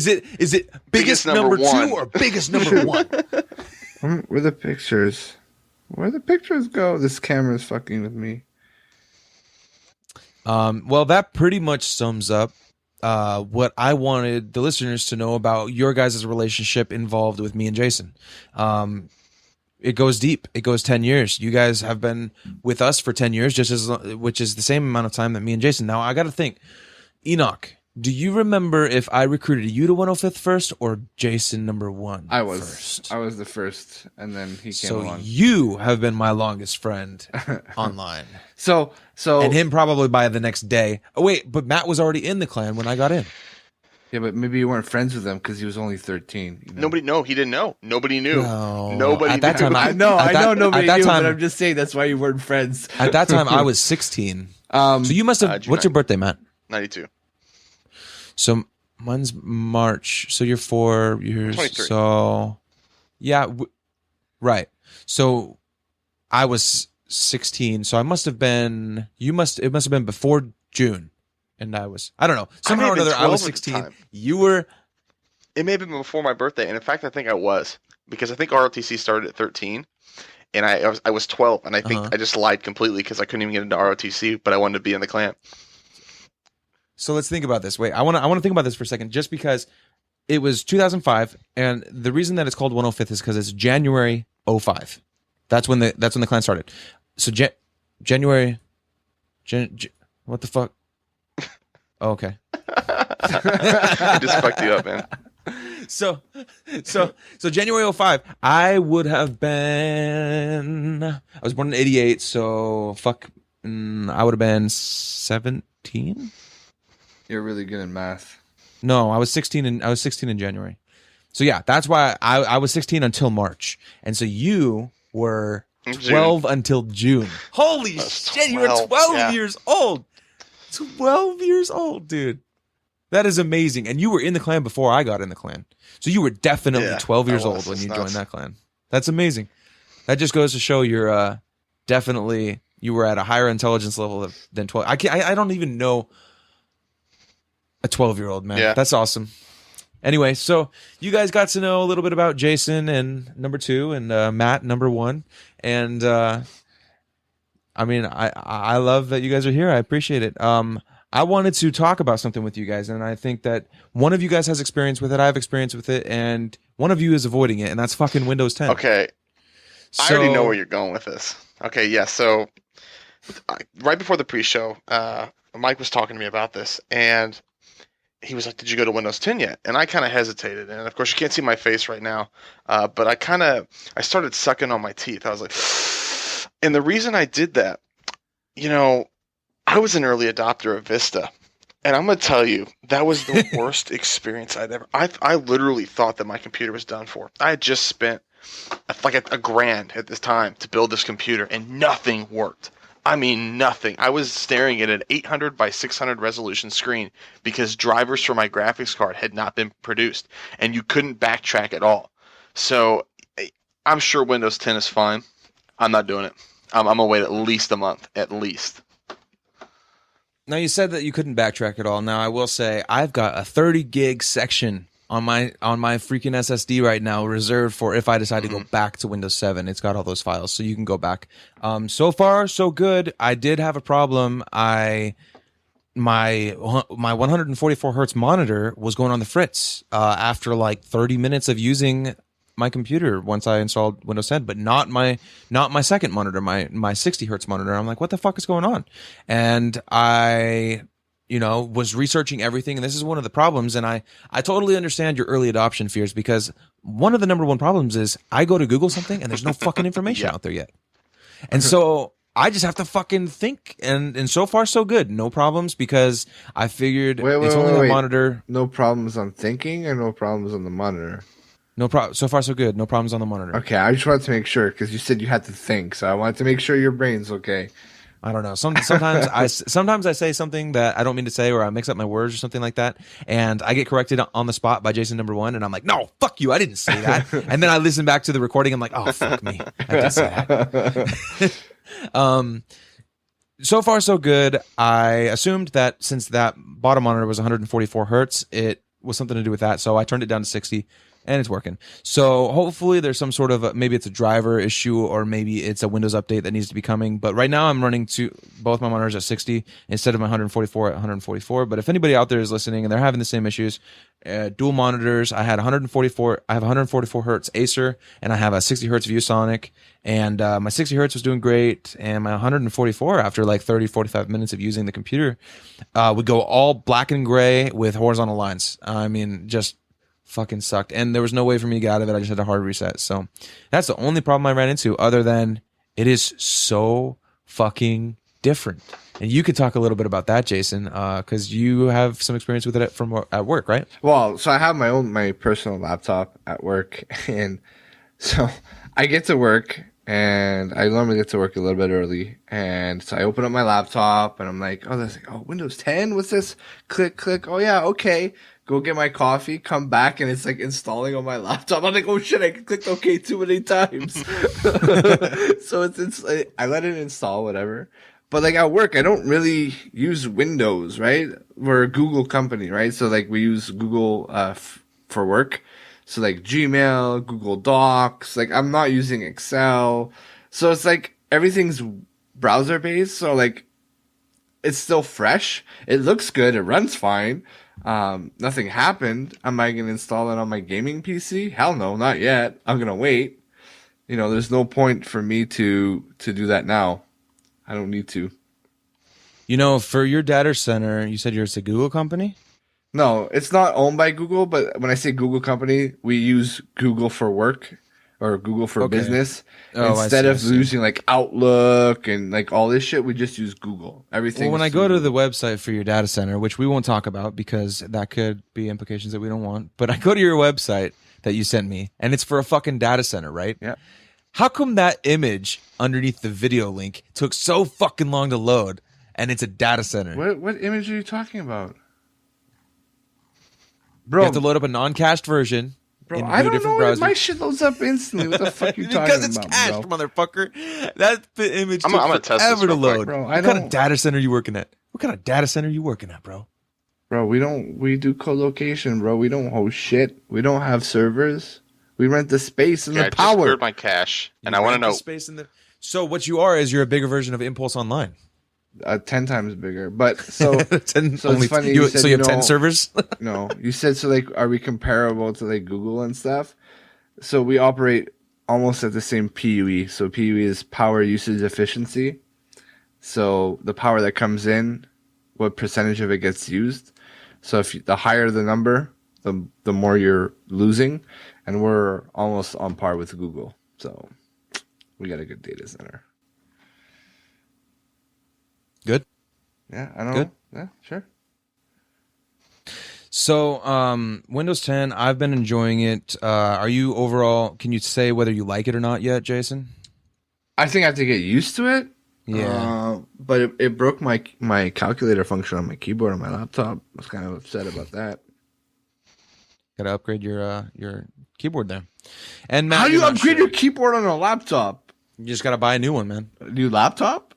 it biggest number two or biggest number one? Where the pictures? Where the pictures go? This camera's fucking with me. Well, that pretty much sums up what I wanted the listeners to know about your guys' relationship involved with me and Jason. It goes deep. It goes 10 years. You guys have been with us for 10 years, which is the same amount of time that me and Jason. Now, I got to think. Enoch, do you remember if I recruited you to 105th first or Jason number one? I was first. I was the first, and then he came So along. you have been my longest friend online. So And him probably by the next day. Oh, wait, but Matt was already in the clan when I got in. yeah, but maybe you weren't friends with him because he was only 13. You know? He didn't know. Nobody knew. No. Nobody At that knew. time, I know nobody at that knew, time, but I'm just saying that's why you weren't friends. At that time, I was 16. So you must have. June What's your birthday, Matt? 92. So mine's March. So you're 4 years. 23. So yeah, right. So I was 16. So I must have been. It must have been before June, and I don't know. Somehow or may have another, been I was 12 at the 16. time. You were. It may have been before my birthday, and in fact, I think I was, because I think ROTC started at 13, and I was 12, and I think I just lied completely because I couldn't even get into ROTC, but I wanted to be in the clan. So let's think about this. Wait, I want to think about this for a second, just because it was 2005, and the reason that it's called 105th is because it's January 05. That's when the clan started. So January, what the fuck? Oh, okay. I just fucked you up, man. So January 05, I would have been. I was born in 88, so I would have been 17. You're really good in math. No, I was 16 in January. So yeah, that's why I was 16 until March. And so you were 12 until June. Holy shit, you were 12 years old. 12 years old, dude. That is amazing. And you were in the clan before I got in the clan. So you were definitely 12 years old when you joined that clan. That's amazing. That just goes to show you're definitely you were at a higher intelligence level than 12. I don't even know a 12-year-old, man. Yeah. That's awesome. Anyway, so you guys got to know a little bit about Jason and number 2 and Matt number 1. And I mean, I love that you guys are here. I appreciate it. I wanted to talk about something with you guys, and I think that one of you guys has experience with it. I have experience with it, and one of you is avoiding it, and that's fucking Windows 10. Okay. I already know where you're going with this. Okay, yeah, so right before the pre-show, Mike was talking to me about this, and he was like, did you go to Windows 10 yet? And I kind of hesitated. And of course, you can't see my face right now. But I started sucking on my teeth. I was like, and the reason I did that, I was an early adopter of Vista. And I'm going to tell you, that was the worst experience I'd ever. I literally thought that my computer was done for. I had just spent like a grand at this time to build this computer, and nothing worked. I mean, nothing. I was staring at an 800 by 600 resolution screen because drivers for my graphics card had not been produced, and you couldn't backtrack at all. So I'm sure Windows 10 is fine. I'm not doing it. I'm going to wait at least a month, at least. Now, you said that you couldn't backtrack at all. Now, I will say I've got a 30 gig section on my freaking SSD right now reserved for if I decide to go back to Windows 7. It's got all those files, so you can go back. So far, so good. I did have a problem. My 144 hertz monitor was going on the fritz after like 30 minutes of using my computer once I installed Windows 10, but not my second monitor, my 60 hertz monitor. I'm like, what the fuck is going on? And I was researching everything, and this is one of the problems. And I totally understand your early adoption fears, because one of the number one problems is I go to Google something and there's no fucking information out there yet. And so I just have to fucking think, and so far so good. No problems, because I figured it's only a monitor. No problems on thinking, or no problems on the monitor? No problem. So far so good. No problems on the monitor. Okay, I just wanted to make sure, because you said you had to think, so I wanted to make sure your brain's okay. I don't know. Sometimes I say something that I don't mean to say, or I mix up my words or something like that, and I get corrected on the spot by Jason number 1, and I'm like, no, fuck you, I didn't say that. And then I listen back to the recording, I'm like, oh, fuck me, I did say that. So far, so good. I assumed that since that bottom monitor was 144 hertz, it was something to do with that. So I turned it down to 60, and it's working. So hopefully there's some sort of maybe it's a driver issue, or maybe it's a Windows update that needs to be coming. But right now I'm running to both my monitors at 60 instead of my 144 at 144. But if anybody out there is listening and they're having the same issues, dual monitors. I had 144. I have 144 hertz Acer, and I have a 60 hertz ViewSonic. And my 60 hertz was doing great, and my 144, after like 30, 45 minutes of using the computer, would go all black and gray with horizontal lines. I mean, just fucking sucked. And there was no way for me to get out of it. I just had a hard reset. So that's the only problem I ran into, other than it is so fucking different. And you could talk a little bit about that, Jason, because you have some experience with it from at work, right? Well, so I have my personal laptop at work, and so I get to work, and I normally get to work a little bit early, and so I open up my laptop, and I'm like, Windows 10, what's this? Click. Oh yeah, okay. Go get my coffee, come back, and it's like installing on my laptop. I'm like, oh shit, I clicked OK too many times. So it's I let it install, whatever. But like at work, I don't really use Windows, right? We're a Google company, right? So like we use Google for work. So like Gmail, Google Docs, like I'm not using Excel. So it's like everything's browser based. So like it's still fresh. It looks good. It runs fine. Nothing happened. Am I going to install it on my gaming PC? Hell no, not yet. I'm going to wait. You know, there's no point for me to do that now. I don't need to. You know, for your data center, you said it's a Google company? No, it's not owned by Google, but when I say Google company, we use Google for work or Google for business. Instead of using like Outlook and like all this shit, we just use Google. Everything. Well, when I go to the website for your data center, which we won't talk about because that could be implications that we don't want, but I go to your website that you sent me, and it's for a fucking data center, right? Yeah. How come that image underneath the video link took so fucking long to load, and it's a data center? What image are you talking about? Bro, You have to load up a non-cached version. Bro, in I don't different know. browsers. My shit loads up instantly. What the fuck are you talking about? Because it's cached, bro? motherfucker. That image I'm took gonna test this forever to real quick. load. Bro, What kind of data center are you working at? What kind of data center are you working at, bro? Bro, we do co-location, bro. We don't host shit. We don't have servers. We rent the space and Yeah, the I just power. cleared my cache, and I want to know. Space in the... So what you are is you're a bigger version of Impulse Online. 10 times bigger. But so, 10, so it's funny. you said, have 10 servers? No, you said, so like, are we comparable to like Google and stuff? So we operate almost at the same PUE. So PUE is power usage efficiency. So the power that comes in, what percentage of it gets used. So if the higher the number, the more you're losing. And we're almost on par with Google. So we got a good data center. Good. Yeah, I don't Good. know. Yeah, sure. So Windows 10, I've been enjoying it. Are you overall, can you say whether you like it or not yet, Jason? I think I have to get used to it. Yeah. But it broke my calculator function on my keyboard on my laptop. I was kind of upset about that. Got to upgrade your keyboard there. And Matt, How do you you're not upgrade sure. your keyboard on a laptop? You just got to buy a new one, man. A new laptop?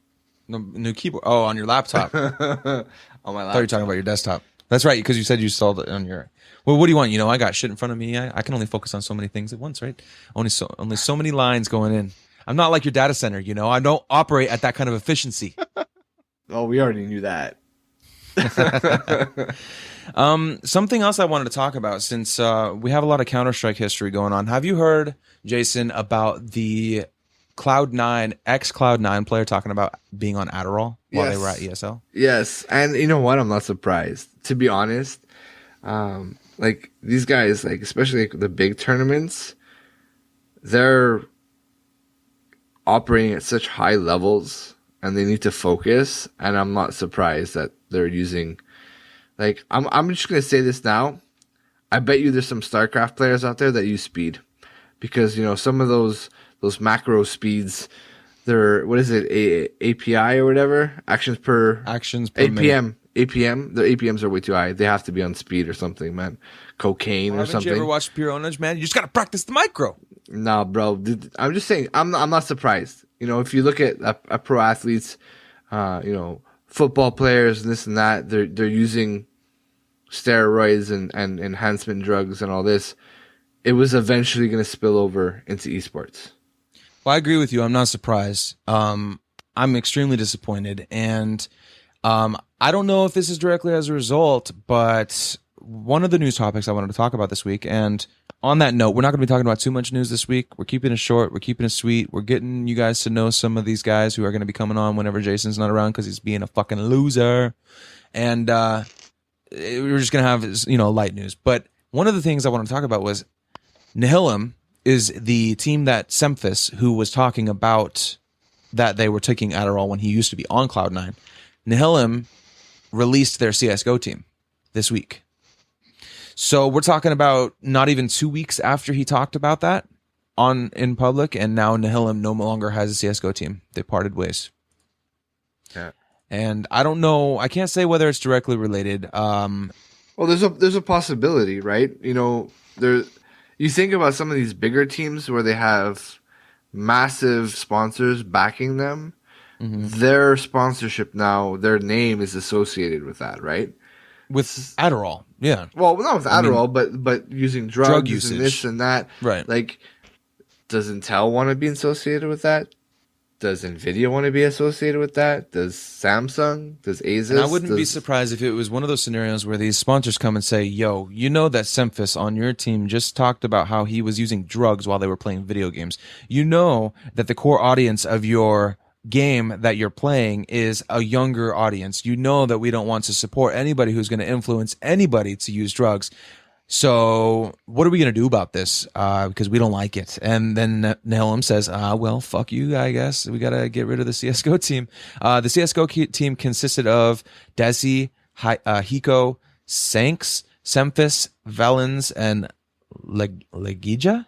No, new keyboard. Oh, on your laptop. On my I thought you were laptop. talking about your desktop. That's right, because you said you installed it on your... Well, what do you want? You know, I got shit in front of me. I can only focus on so many things at once, right? Only so many lines going in. I'm not like your data center, you know? I don't operate at that kind of efficiency. Oh, we already knew that. Something else I wanted to talk about, since we have a lot of Counter-Strike history going on. Have you heard, Jason, about the Cloud9, ex-Cloud9 player talking about being on Adderall while they were at ESL? Yes, and you know what? I'm not surprised. To be honest, like these guys, like especially like the big tournaments, they're operating at such high levels, and they need to focus. And I'm not surprised that they're using. Like I'm just gonna say this now. I bet you there's some StarCraft players out there that use speed, because you know some of those macro speeds, they're what is it, API or whatever, actions per minute. APM. The APMs are way too high. They have to be on speed or something, man. Cocaine or Haven't something. you ever watched Pure Ownage, man? You just got to practice the micro. Nah, bro. I'm just saying. I'm not surprised. if you look at pro athletes, football players and this and that, they're using steroids and enhancement drugs and all this. It was eventually going to spill over into esports. Well, I agree with you. I'm not surprised. I'm extremely disappointed, and I don't know if this is directly as a result, but one of the news topics I wanted to talk about this week, and on that note, we're not going to be talking about too much news this week. We're keeping it short. We're keeping it sweet. We're getting you guys to know some of these guys who are going to be coming on whenever Jason's not around because he's being a fucking loser. And we're just going to have, light news. But one of the things I want to talk about was Nihilum is the team that Semphis, who was talking about that they were taking Adderall when he used to be on Cloud9. Nihilum released their CSGO team this week. So we're talking about not even 2 weeks after he talked about that in public, and now Nihilum no longer has a CSGO team. They parted ways. Yeah. And I don't know. I can't say whether it's directly related. Well, there's a possibility, right? You think about some of these bigger teams where they have massive sponsors backing them. Mm-hmm. Their sponsorship now, their name is associated with that, right? With Adderall, yeah. Well, not with Adderall, but using drug usage and this and that. Right. Like, does Intel want to be associated with that? Does Nvidia want to be associated with that? Does Samsung? Does Asus? And I wouldn't be surprised if it was one of those scenarios where these sponsors come and say, yo, you know that Semphis on your team just talked about how he was using drugs while they were playing video games. You know that the core audience of your game that you're playing is a younger audience. You know that we don't want to support anybody who's going to influence anybody to use drugs. So what are we going to do about this? Because we don't like it. And then Nihilum says, well, fuck you, I guess. We got to get rid of the CSGO team. The CSGO team consisted of Desi, Hiko, Sanks, Semphis, Valens, and Legija?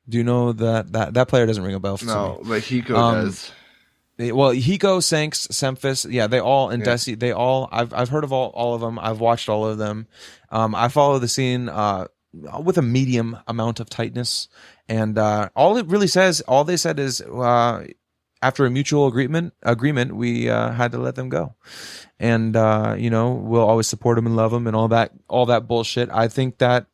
Do you know that player doesn't ring a bell for me? No, but Hiko does. Well, Hiko, Sanks, Semphis, yeah, they all, and Desi, they all, I've heard of all of them. I've watched all of them. I follow the scene with a medium amount of tightness. And all they said is after a mutual agreement, we had to let them go. And, we'll always support them and love them and all that bullshit. I think that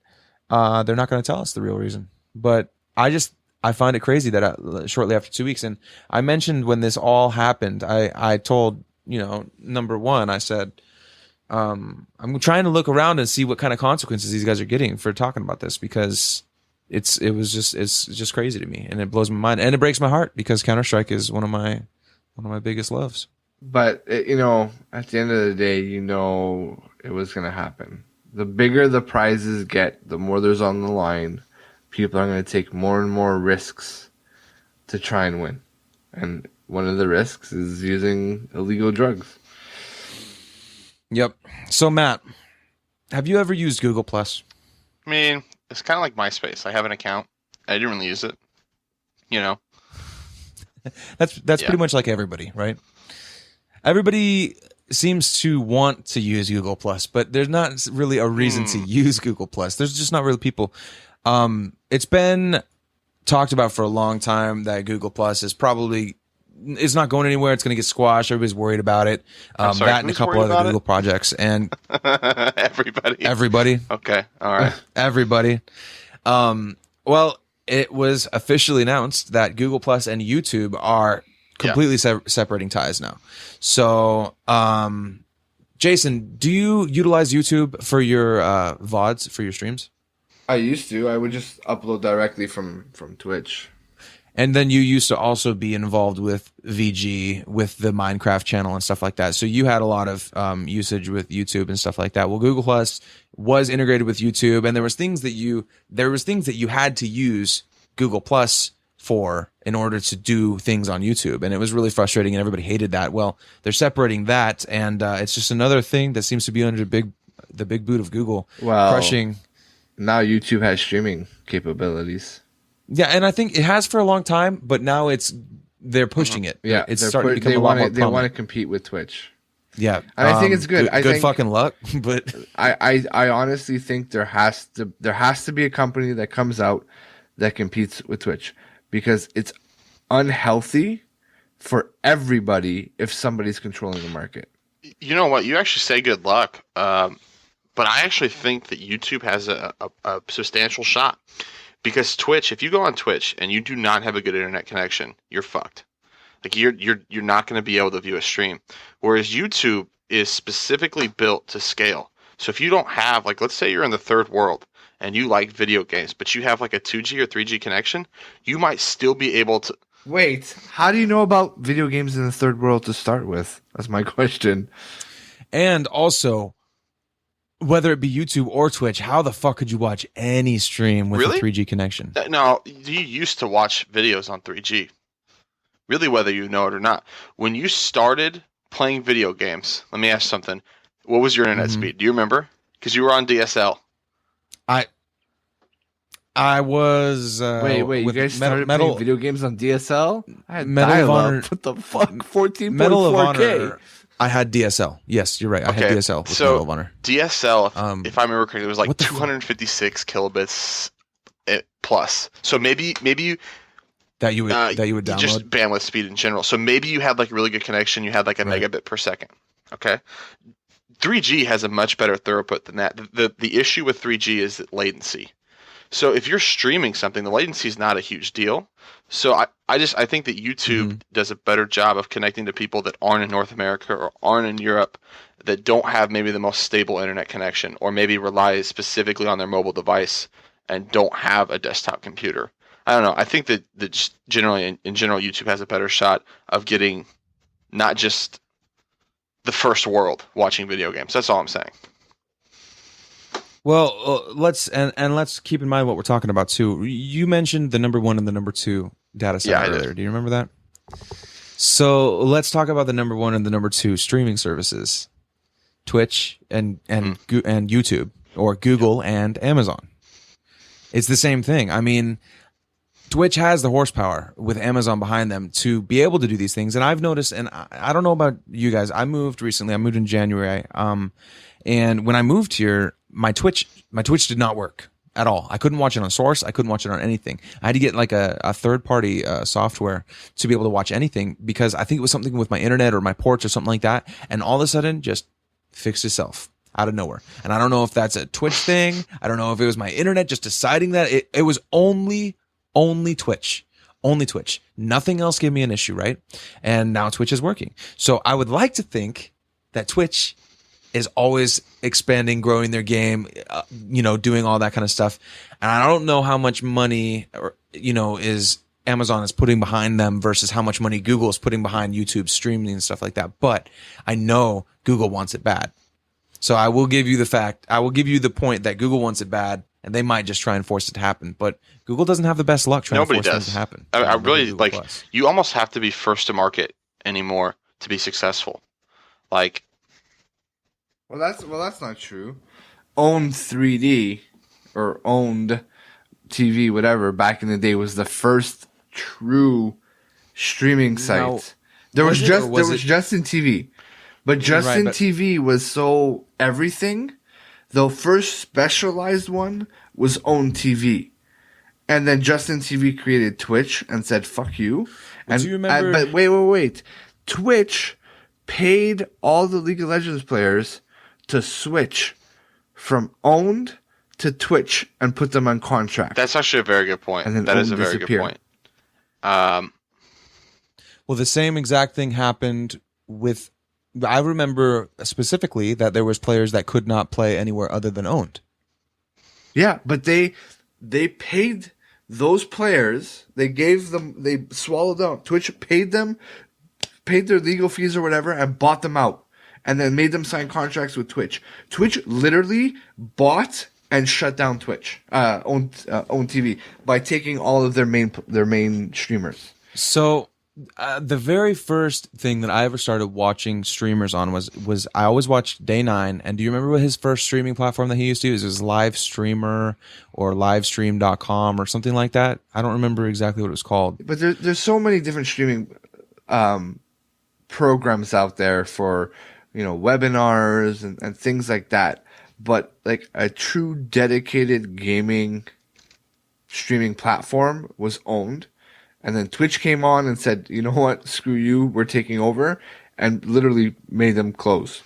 they're not going to tell us the real reason. But I find it crazy that shortly after 2 weeks, and I mentioned when this all happened, I told, number one, I said, I'm trying to look around and see what kind of consequences these guys are getting for talking about this, because it's just crazy to me, and it blows my mind, and it breaks my heart, because Counter-Strike is one of my biggest loves. But at the end of the day, it was going to happen. The bigger the prizes get, the more there's on the line. People are going to take more and more risks to try and win. And one of the risks is using illegal drugs. Yep. So, Matt, have you ever used Google Plus? I mean, it's kind of like MySpace. I have an account. I didn't really use it. That's pretty much like everybody, right? Everybody seems to want to use Google Plus, but there's not really a reason to use Google Plus. There's just not really people. It's been talked about for a long time that Google Plus is not going anywhere. It's going to get squashed. Everybody's worried about it. That and a couple other Google projects, and everybody. Okay. All right. Everybody. Well, it was officially announced that Google Plus and YouTube are completely separating ties now. So, Jason, do you utilize YouTube for your VODs, for your streams? I used to. I would just upload directly from Twitch. And then you used to also be involved with VG, with the Minecraft channel and stuff like that. So you had a lot of usage with YouTube and stuff like that. Well, Google Plus was integrated with YouTube, and there was things that you had to use Google Plus for in order to do things on YouTube, and it was really frustrating, and everybody hated that. Well, they're separating that, and it's just another thing that seems to be under the big boot of Google, crushing. Now YouTube has streaming capabilities. Yeah, and I think it has for a long time, but now they're pushing it. Yeah, it's starting to become a lot more prominent. They want to compete with Twitch. Yeah, and I think it's good. Good fucking luck, but I honestly think there has to be a company that comes out that competes with Twitch, because it's unhealthy for everybody if somebody's controlling the market. You know what? You actually say good luck. But I actually think that YouTube has a substantial shot. Because Twitch, if you go on Twitch and you do not have a good internet connection, you're fucked. Like you're not going to be able to view a stream. Whereas YouTube is specifically built to scale. So if you don't have, like, let's say you're in the third world and you like video games, but you have like a 2G or 3G connection, you might still be able to. Wait, how do you know about video games in the third world to start with? That's my question. And also, whether it be YouTube or Twitch, how the fuck could you watch any stream with Really? a 3G connection? No, you used to watch videos on 3G. Really, whether you know it or not. When you started playing video games, let me ask something. What was your internet speed? Do you remember? Because you were on DSL. I was wait, you guys started playing video games on DSL? I had Medal of Honor. What the fuck? 14.4K. Medal of Honor. I had DSL. Yes, you're right. I had DSL with Medal of Honor. DSL, if I remember correctly, it was like 256 kilobits plus. So maybe you that you would download, just bandwidth speed in general. So maybe you had like a really good connection. You had like a megabit per second. Okay. 3G has a much better throughput than that. The issue with 3G is latency. So if you're streaming something, the latency is not a huge deal. So I think that YouTube does a better job of connecting to people that aren't in North America or aren't in Europe, that don't have maybe the most stable internet connection, or maybe rely specifically on their mobile device and don't have a desktop computer. I don't know. I think that just generally, in general, YouTube has a better shot of getting not just the first world watching video games. That's all I'm saying. Well, let's keep in mind what we're talking about too. You mentioned the number 1 and the number 2 data center earlier. Do you remember that? So let's talk about the number 1 and the number 2 streaming services: Twitch and YouTube, or Google and Amazon. It's the same thing. I mean, Twitch has the horsepower with Amazon behind them to be able to do these things. And I've noticed, and I don't know about you guys, I moved recently. I moved in January. And when I moved here, my Twitch did not work at all. I couldn't watch it on Source. I couldn't watch it on anything. I had to get like a third-party software to be able to watch anything, because I think it was something with my internet or my ports or something like that. And all of a sudden, just fixed itself out of nowhere. And I don't know if that's a Twitch thing. I don't know if it was my internet just deciding that. It was only Twitch. Only Twitch. Nothing else gave me an issue, right? And now Twitch is working. So I would like to think that Twitch is always expanding, growing their game, doing all that kind of stuff. And I don't know how much money, is Amazon is putting behind them versus how much money Google is putting behind YouTube streaming and stuff like that. But I know Google wants it bad. So I will give you the point that Google wants it bad, and they might just try and force it to happen. But Google doesn't have the best luck trying to force it to happen. I really like Plus. You almost have to be first to market anymore to be successful. Like, Well, that's not true. Owned 3D or owned TV, whatever, back in the day was the first true streaming site. Now, there was Justin TV, but Justin TV was so everything. The first specialized one was Owned TV, and then Justin TV created Twitch and said "fuck you." And do you remember? But wait. Twitch paid all the League of Legends players to switch from Owned to Twitch and put them on contract. That's actually a very good point. And then that is a Owned very disappeared. good point. Well, the same exact thing happened with. I remember specifically that there was players that could not play anywhere other than Owned. Yeah, but they paid those players. They swallowed down. Twitch paid their legal fees or whatever, and bought them out, and then made them sign contracts with Twitch. Twitch literally bought and shut down Twitch, own TV, by taking all of their main streamers. So the very first thing that I ever started watching streamers on was I always watched Day9. And do you remember what his first streaming platform that he used to use? It was Live Streamer or livestream.com or something like that. I don't remember exactly what it was called. But there's so many different streaming programs out there for webinars and things like that. But like a true dedicated gaming streaming platform was Owned. And then Twitch came on and said, you know what, screw you, we're taking over, and literally made them close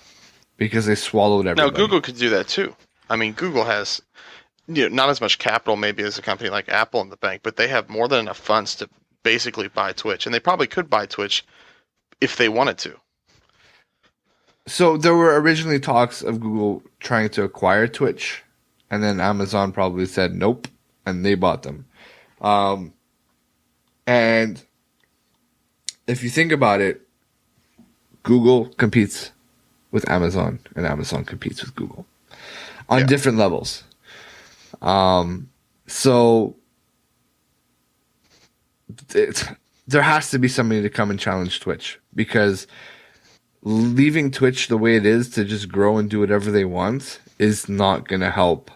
because they swallowed Now everybody. Google could do that too. I mean, Google has not as much capital maybe as a company like Apple in the bank, but they have more than enough funds to basically buy Twitch, and they probably could buy Twitch if they wanted to. So there were originally talks of Google trying to acquire Twitch, and then Amazon probably said nope, and they bought them. And if you think about it, Google competes with Amazon, and Amazon competes with Google on different levels. So there has to be somebody to come and challenge Twitch, because leaving Twitch the way it is to just grow and do whatever they want is not going to help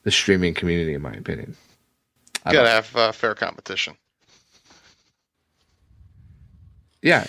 the streaming community, in my opinion. You gotta have fair competition. Yeah.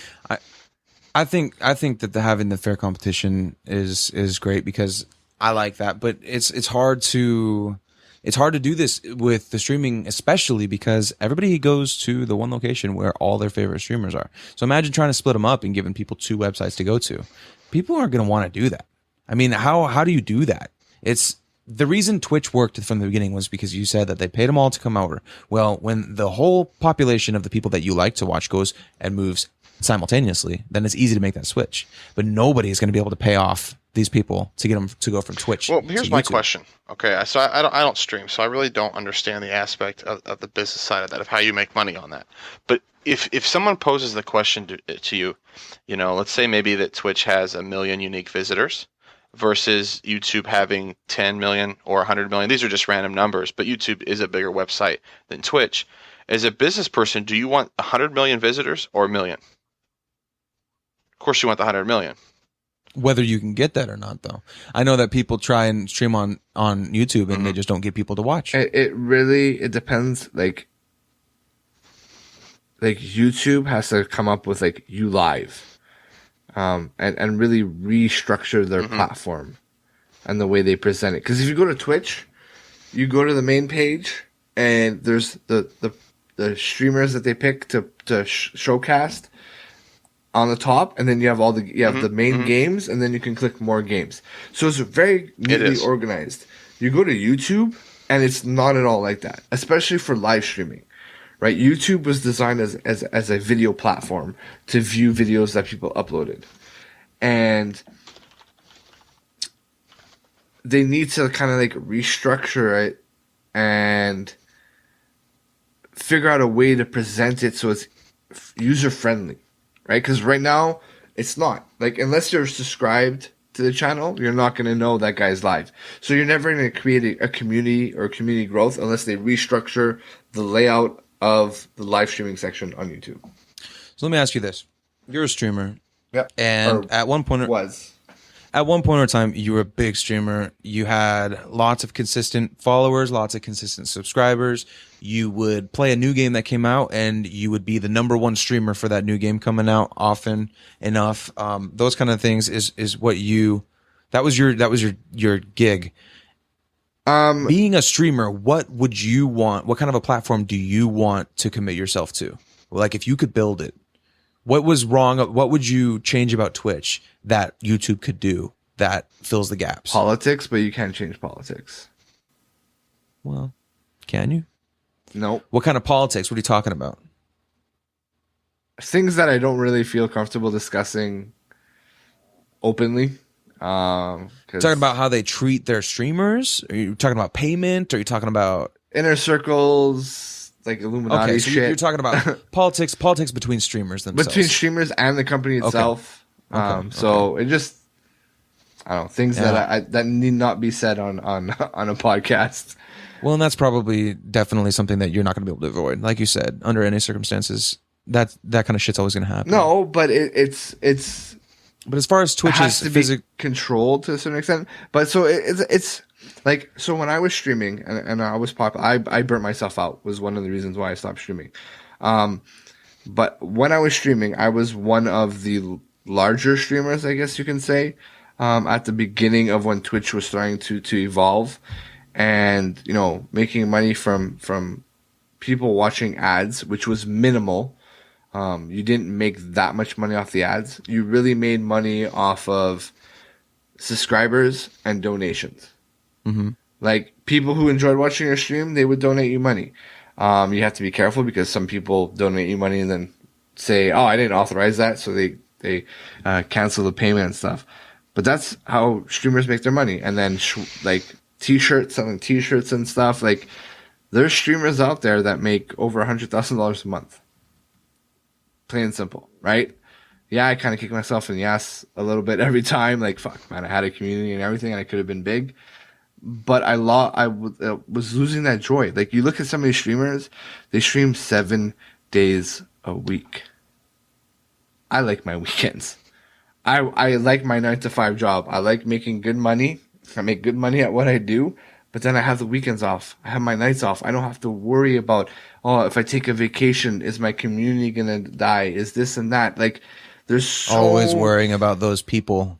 I think that having the fair competition is great, because I like that, but it's hard to do this with the streaming, especially because everybody goes to the one location where all their favorite streamers are. So imagine trying to split them up and giving people two websites to go to. People aren't going to want to do that. I mean, how do you do that? It's the reason Twitch worked from the beginning was because you said that they paid them all to come over. Well, when the whole population of the people that you like to watch goes and moves simultaneously, then it's easy to make that switch. But nobody is going to be able to pay off these people to get them to go from Twitch. Well, here's to my YouTube. question. Okay, so I don't stream, so I really don't understand the aspect of the business side of that, of how you make money on that. But if someone poses the question to you, let's say maybe that Twitch has 1 million unique visitors versus YouTube having 10 million or 100 million. These are just random numbers, but YouTube is a bigger website than Twitch. As a business person, do you want 100 million visitors or 1 million? Of course you want the 100 million. Whether you can get that or not, though. I know that people try and stream on YouTube and they just don't get people to watch. It really depends. Like YouTube has to come up with like ULive, and really restructure their platform and the way they present it. Because if you go to Twitch, you go to the main page and there's the streamers that they pick to showcast on the top, and then you have the main games, and then you can click more games. So it's very neatly organized. You go to YouTube, and it's not at all like that, especially for live streaming, right? YouTube was designed as a video platform to view videos that people uploaded, and they need to kind of like restructure it and figure out a way to present it so it's user friendly. Right? Because right now, it's not. Like, unless you're subscribed to the channel, you're not going to know that guy's live. So you're never going to create a community or community growth unless they restructure the layout of the live streaming section on YouTube. So let me ask you this. You're a streamer. Yep. And at one point in time, you were a big streamer. You had lots of consistent followers, lots of consistent subscribers. You would play a new game that came out, and you would be the #1 streamer for that new game coming out often enough. Those kind of things is what that was your gig. Being a streamer, what would you want? What kind of a platform do you want to commit yourself to? Like, if you could build it, what was wrong? What would you change about Twitch that YouTube could do that fills the gaps? Politics, but you can't change politics. Well, can you? No. What kind of politics? What are you talking about? Things that I don't really feel comfortable discussing openly. Talking about how they treat their streamers? Are you talking about payment? Are you talking about inner circles, like Illuminati okay, so shit? You're talking about politics between streamers themselves. Between streamers and the company itself. So it just, I don't know, things that need not be said on a podcast. Well, and that's probably definitely something that you're not going to be able to avoid. Like you said, under any circumstances, that kind of shit's always going to happen. No, but it's. But as far as Twitch has is to be controlled to a certain extent. But so it's like, so when I was streaming and I was popular, I burnt myself out was one of the reasons why I stopped streaming. But when I was streaming, I was one of the larger streamers, I guess you can say, at the beginning of when Twitch was starting to evolve. And, making money from people watching ads, which was minimal. You didn't make that much money off the ads. You really made money off of subscribers and donations. Mm-hmm. Like people who enjoyed watching your stream, they would donate you money. You have to be careful because some people donate you money and then say, "Oh, I didn't authorize that," so they cancel the payment and stuff. But that's how streamers make their money. And then like t-shirts, selling t-shirts and stuff. Like there's streamers out there that make over $100,000 a month. Plain and simple, right? Yeah, I kind of kick myself in the ass a little bit every time. Like, fuck, man, I had a community and everything, and I could have been big. But I was losing that joy. Like, you look at some of these streamers, they stream 7 days a week. I like my weekends. I like my 9-to-5 job. I like making good money. I make good money at what I do. But then I have the weekends off. I have my nights off. I don't have to worry about, oh, if I take a vacation, is my community going to die? Is this and that? Like, there's always worrying about those people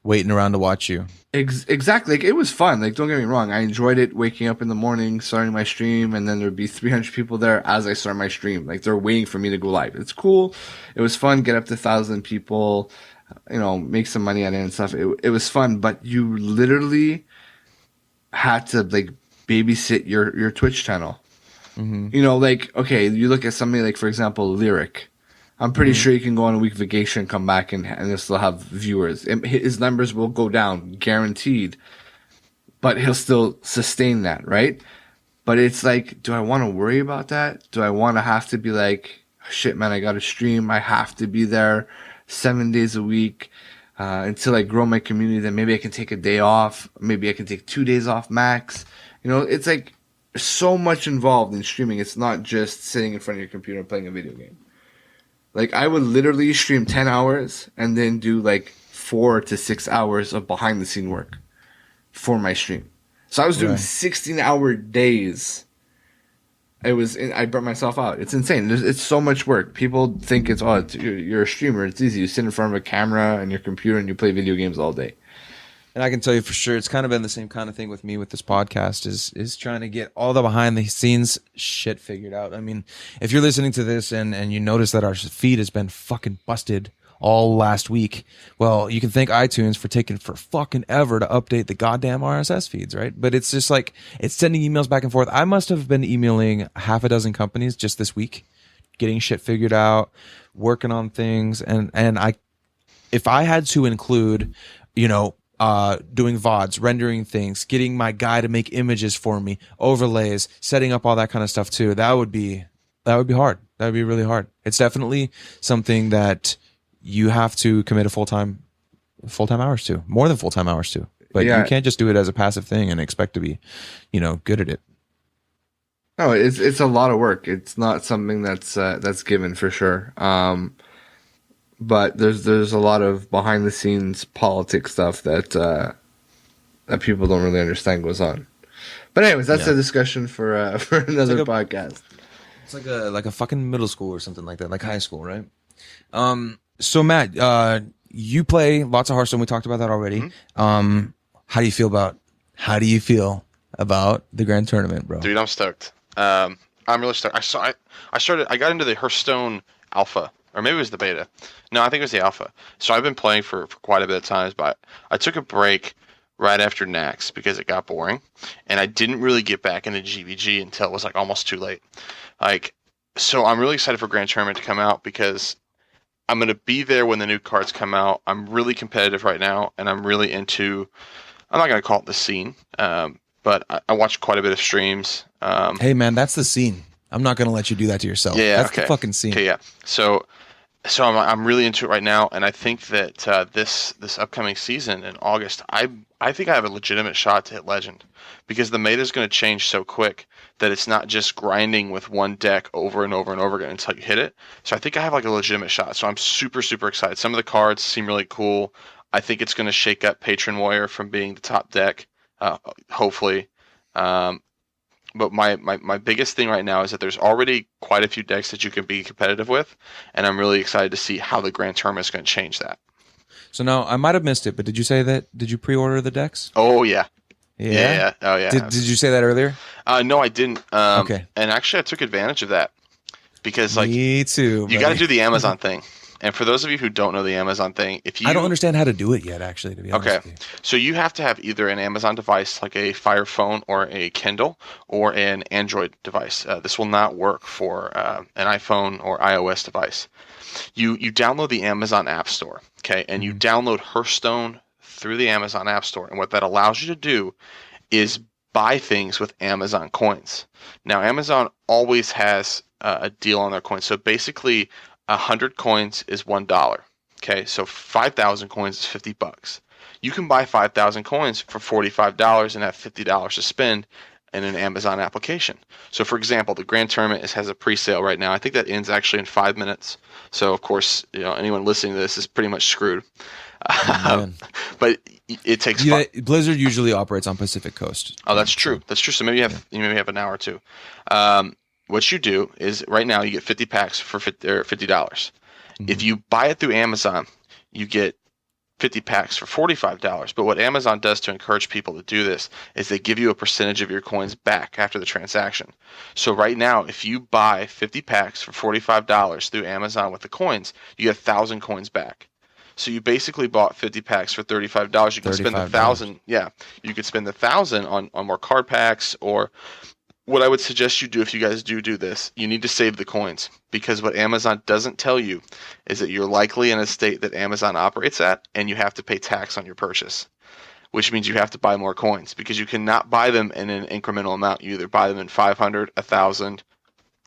waiting around to watch you. Exactly. Like, it was fun. Like, don't get me wrong. I enjoyed it waking up in the morning, starting my stream, and then there'd be 300 people there as I start my stream. Like, they're waiting for me to go live. It's cool. It was fun. Get up to 1,000 people, make some money at it and stuff. It was fun, but you literally had to like babysit your Twitch channel. Mm-hmm. Like, okay, you look at somebody like, for example, Lyric. I'm pretty sure you can go on a week vacation, come back, and he'll still have viewers. His numbers will go down, guaranteed, but he'll still sustain that, right? But it's like, do I want to worry about that? Do I want to have to be like, shit, man, I got to stream. I have to be there 7 days a week until I grow my community. Then maybe I can take a day off. Maybe I can take 2 days off max. It's like so much involved in streaming. It's not just sitting in front of your computer and playing a video game. Like, I would literally stream 10 hours and then do like 4 to 6 hours of behind the scene work for my stream. So I was doing 16-hour days. I burnt myself out. It's insane. It's so much work. People think you're a streamer. It's easy. You sit in front of a camera and your computer and you play video games all day. And I can tell you for sure, it's kind of been the same kind of thing with me with this podcast is trying to get all the behind the scenes shit figured out. I mean, if you're listening to this and you notice that our feed has been fucking busted all last week, well, you can thank iTunes for taking for fucking ever to update the goddamn RSS feeds, right? But it's just like, it's sending emails back and forth. I must have been emailing half a dozen companies just this week, getting shit figured out, working on things. And if I had to include, doing VODs, rendering things, getting my guy to make images for me, overlays, setting up all that kind of stuff too, that would be hard. That would be really hard. It's definitely something that you have to commit full-time hours to, more than full-time hours to. But you can't just do it as a passive thing and expect to be, good at it. No, it's a lot of work. It's not something that's given for sure. But there's a lot of behind the scenes politics stuff that people don't really understand goes on. But anyways, that's a discussion for another podcast. It's like a fucking middle school or something like that, like high school, right? So Matt, you play lots of Hearthstone. We talked about that already. Mm-hmm. How do you feel about the grand tournament, bro? Dude, I'm stoked. I'm really stoked. I got into the Hearthstone alpha, or maybe it was the beta. No, I think it was the alpha. So I've been playing for quite a bit of times, but I took a break right after Nax because it got boring, and I didn't really get back into GVG until it was like almost too late. So I'm really excited for Grand Tournament to come out because I'm going to be there when the new cards come out. I'm really competitive right now, and I'm really into, I'm not going to call it the scene, but I watch quite a bit of streams. Hey, man, that's the scene. I'm not going to let you do that to yourself. Yeah, that's the fucking scene. Okay, yeah. So I'm really into it right now, and I think that this upcoming season in August, I think I have a legitimate shot to hit Legend, because the meta is going to change so quick that it's not just grinding with one deck over and over and over again until you hit it. So I think I have like a legitimate shot. So I'm super, super excited. Some of the cards seem really cool. I think it's going to shake up Patron Warrior from being the top deck, hopefully. But my biggest thing right now is that there's already quite a few decks that you can be competitive with, and I'm really excited to see how the Grand Tournament is going to change that. So now, I might have missed it, but did you say that? Did you pre-order the decks? Oh, yeah. Yeah. Oh yeah. Did you say that earlier? No, I didn't. Okay. And actually, I took advantage of that because like Me too. you got to buddy. do the Amazon thing. And for those of you who don't know the Amazon thing, if you I don't understand how to do it yet. Actually, to be honest Okay, with you. so you have to have either an Amazon device like a Fire Phone or a Kindle or an Android device. This will not work for an iPhone or iOS device. You download the Amazon App Store, okay, and you download Hearthstone through the Amazon App Store, and what that allows you to do is buy things with Amazon coins. Now, Amazon always has a deal on their coins, so basically, 100 coins is $1. Okay, so 5,000 coins is $50. You can buy 5,000 coins for $45 and have $50 to spend in an Amazon application. So, for example, the Grand Tournament has a pre-sale right now. I think that ends actually in 5 minutes. So, of course, anyone listening to this is pretty much screwed. Man. But it takes. Blizzard usually operates on Pacific Coast. Oh, that's true. That's true. So maybe you maybe have an hour or two. What you do is right now you get 50 packs for $50. If you buy it through Amazon, you get 50 packs for $45. But what Amazon does to encourage people to do this is they give you a percentage of your coins back after the transaction. So right now, if you buy 50 packs for $45 through Amazon with the coins, you get 1,000 coins back. So you basically bought 50 packs for $35. You can spend the $1,000. Yeah, you could spend the $1,000 on more card packs, or what I would suggest you do if you guys do this, you need to save the coins, because what Amazon doesn't tell you is that you're likely in a state that Amazon operates at, and you have to pay tax on your purchase, which means you have to buy more coins because you cannot buy them in an incremental amount. You either buy them in 500, 1,000,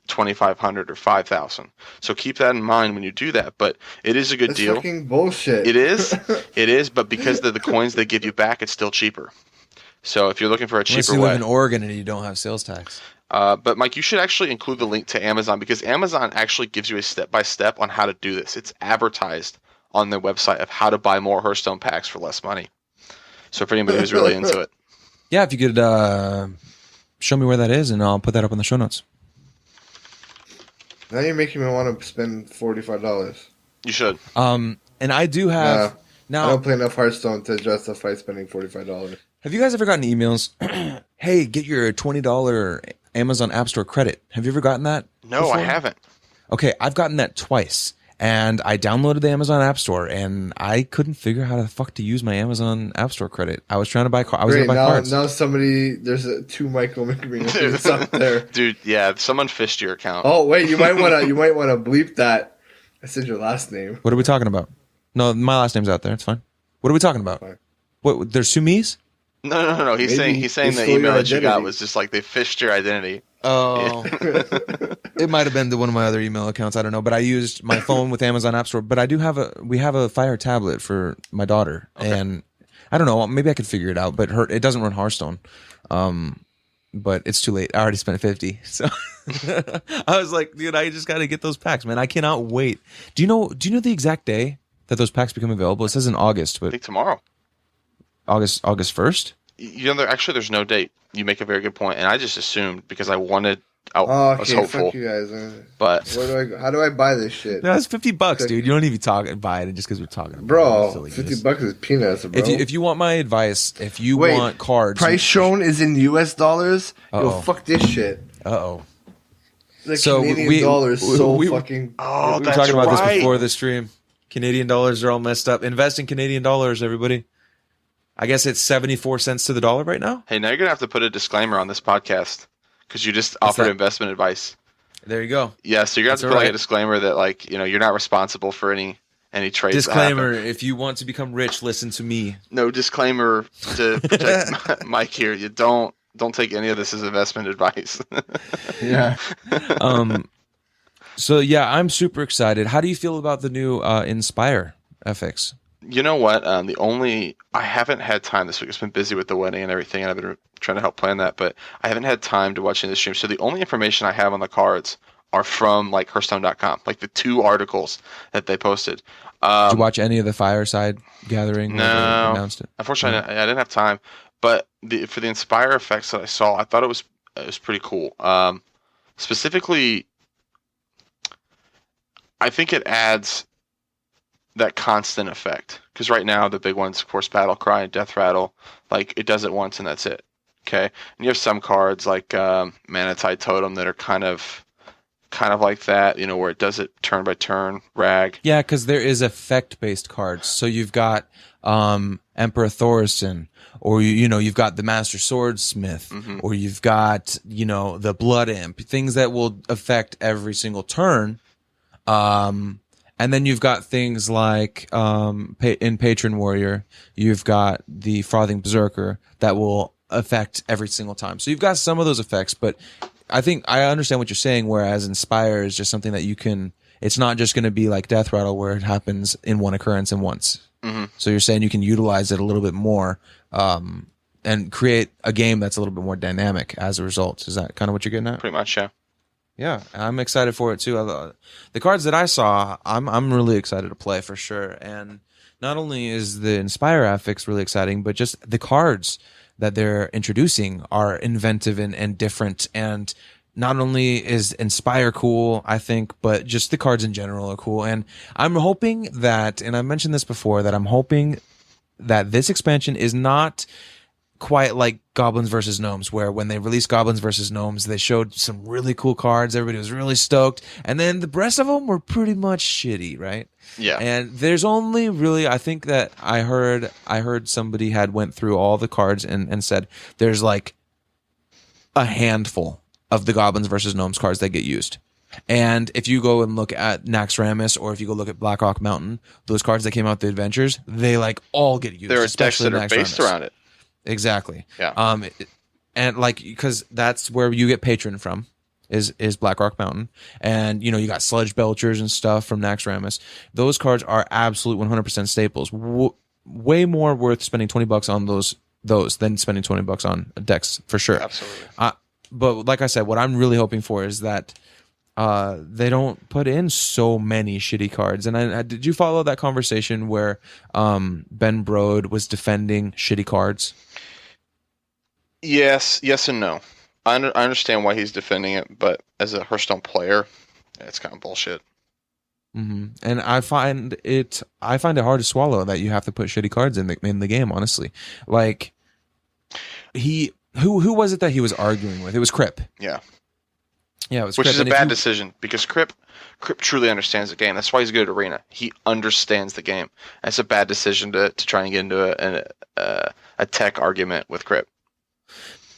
2,500, or 5,000. So keep that in mind when you do that. But it is a good deal. Fucking bullshit. It is. But because of the coins they give you back, it's still cheaper. So if you're looking for a cheaper Unless you way, live in Oregon and you don't have sales tax. but Mike, you should actually include the link to Amazon, because Amazon actually gives you a step-by-step on how to do this. It's advertised on their website of how to buy more Hearthstone packs for less money. So for anybody who's really into it. Yeah, if you could show me where that is, and I'll put that up in the show notes. Now you're making me want to spend $45. You should. And I do have I now. don't play enough Hearthstone to justify spending $45. Have you guys ever gotten emails? Hey, get your $20 Amazon App Store credit. Have you ever gotten that? No, before? I haven't. Okay, I've gotten that twice. And I downloaded the Amazon App Store, and I couldn't figure out how the fuck to use my Amazon App Store credit. I was trying to buy Great, cards. now there's two Michael McGreens up there. Dude, yeah, someone fished your account. Oh wait, you might want to bleep that. I said your last name. What are we talking about? No, my last name's out there. It's fine. What are we talking about? Fine. What? There's two me's? No. He's Maybe saying they the stole email your that you got identity. was just like they fished your identity. Oh, it might have been one of my other email accounts. I don't know, but I used my phone with Amazon App Store. But I do we have a Fire tablet for my daughter, and I don't know. Maybe I could figure it out. But it doesn't run Hearthstone. But it's too late. I already spent 50. So I was like, dude, I just got to get those packs, man. I cannot wait. Do you know the exact day that those packs become available? It says in August, I but think tomorrow. August 1st. There's no date. You make a very good point, and I just assumed because I was Okay, hopeful. fuck you guys. But How do I buy this shit? No, it's $50, dude. You don't even buy it just because we're talking about it. Bro, Silly $50 goose. is peanuts, bro. If you want my advice, if you Wait, want cards, price shown is in US dollars. Yo, Uh-oh. fuck this shit. Uh-oh. The So Canadian dollar is so we- fucking. oh, we were that's talking about right. this before the stream. Canadian dollars are all messed up. Invest in Canadian dollars, everybody. I guess it's 74 cents to the dollar right now. Hey, now you're gonna have to put a disclaimer on this podcast because you just offered that? investment advice. There you go. Yeah, so you're gonna have That's to put like a alright. disclaimer that like you're not responsible for any trades. Disclaimer: That happen. if you want to become rich, listen to me. No disclaimer to protect Mike here. You don't take any of this as investment advice. Yeah. So yeah, I'm super excited. How do you feel about the new Inspire FX? You know what? I haven't had time this week. It's been busy with the wedding and everything, and I've been trying to help plan that, but I haven't had time to watch any of the stream. So the only information I have on the cards are from like Hearthstone.com, like the 2 articles that they posted. Did you watch any of the Fireside Gathering? No. where they announced it? Unfortunately, I didn't have time. But for the Inspire effects that I saw, I thought it was pretty cool. Specifically, I think it adds that constant effect, because right now the big ones, of course, Battle Cry and Death Rattle, like it does it once and that's it. Okay, and you have some cards like Manatide Totem that are kind of like that, where it does it turn by turn. Rag. Yeah, because there is effect-based cards. So you've got Emperor Thorson, or you've got the Master Swordsmith, or you've got the Blood Imp, things that will affect every single turn. And then you've got things like in Patron Warrior, you've got the Frothing Berserker that will affect every single time. So you've got some of those effects, but I think I understand what you're saying, whereas Inspire is just something that you can, it's not just going to be like Death Rattle where it happens in one occurrence and once. So you're saying you can utilize it a little bit more and create a game that's a little bit more dynamic as a result. Is that kind of what you're getting at? Pretty much, yeah. Yeah, I'm excited for it too. The cards that I saw, I'm really excited to play for sure. And not only is the Inspire affix really exciting, but just the cards that they're introducing are inventive and different. And not only is Inspire cool, I think, but just the cards in general are cool. And I'm hoping that, and I mentioned this before, that I'm hoping that this expansion is not quite like Goblins versus Gnomes, where when they released Goblins versus Gnomes, they showed some really cool cards. Everybody was really stoked. And then the rest of them were pretty much shitty, right? Yeah. And there's only really, I think that I heard somebody had went through all the cards and said there's like a handful of the Goblins versus Gnomes cards that get used. And if you go and look at Naxxramas, or if you go look at Black Hawk Mountain, those cards that came out the adventures, they like all get used. There are decks that are based Naxxramas. around it. Exactly. Yeah. And like, because that's where you get Patron from, is Black Rock Mountain, and you got Sludge Belchers and stuff from Naxxramas. Those cards are absolute 100% staples. Way more worth spending $20 on those than spending $20 on decks for sure. Absolutely. But like I said, what I'm really hoping for is that they don't put in so many shitty cards. And did you follow that conversation where Ben Brode was defending shitty cards? Yes and no. I understand why he's defending it, but as a Hearthstone player, it's kind of bullshit. And I find it hard to swallow that you have to put shitty cards in the game. Honestly, like who was it that he was arguing with? It was Crip. Yeah. Yeah, it was Which Crip. is a bad decision, because Crip truly understands the game. That's why he's good at Arena. He understands the game. And it's a bad decision to try and get into a tech argument with Crip.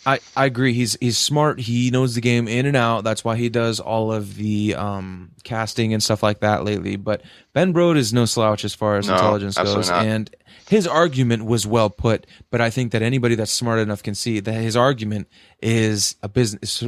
I agree. He's smart. He knows the game in and out. That's why he does all of the casting and stuff like that lately. But Ben Brode is no slouch as far as intelligence goes. Not. And his argument was well put. But I think that anybody that's smart enough can see that his argument is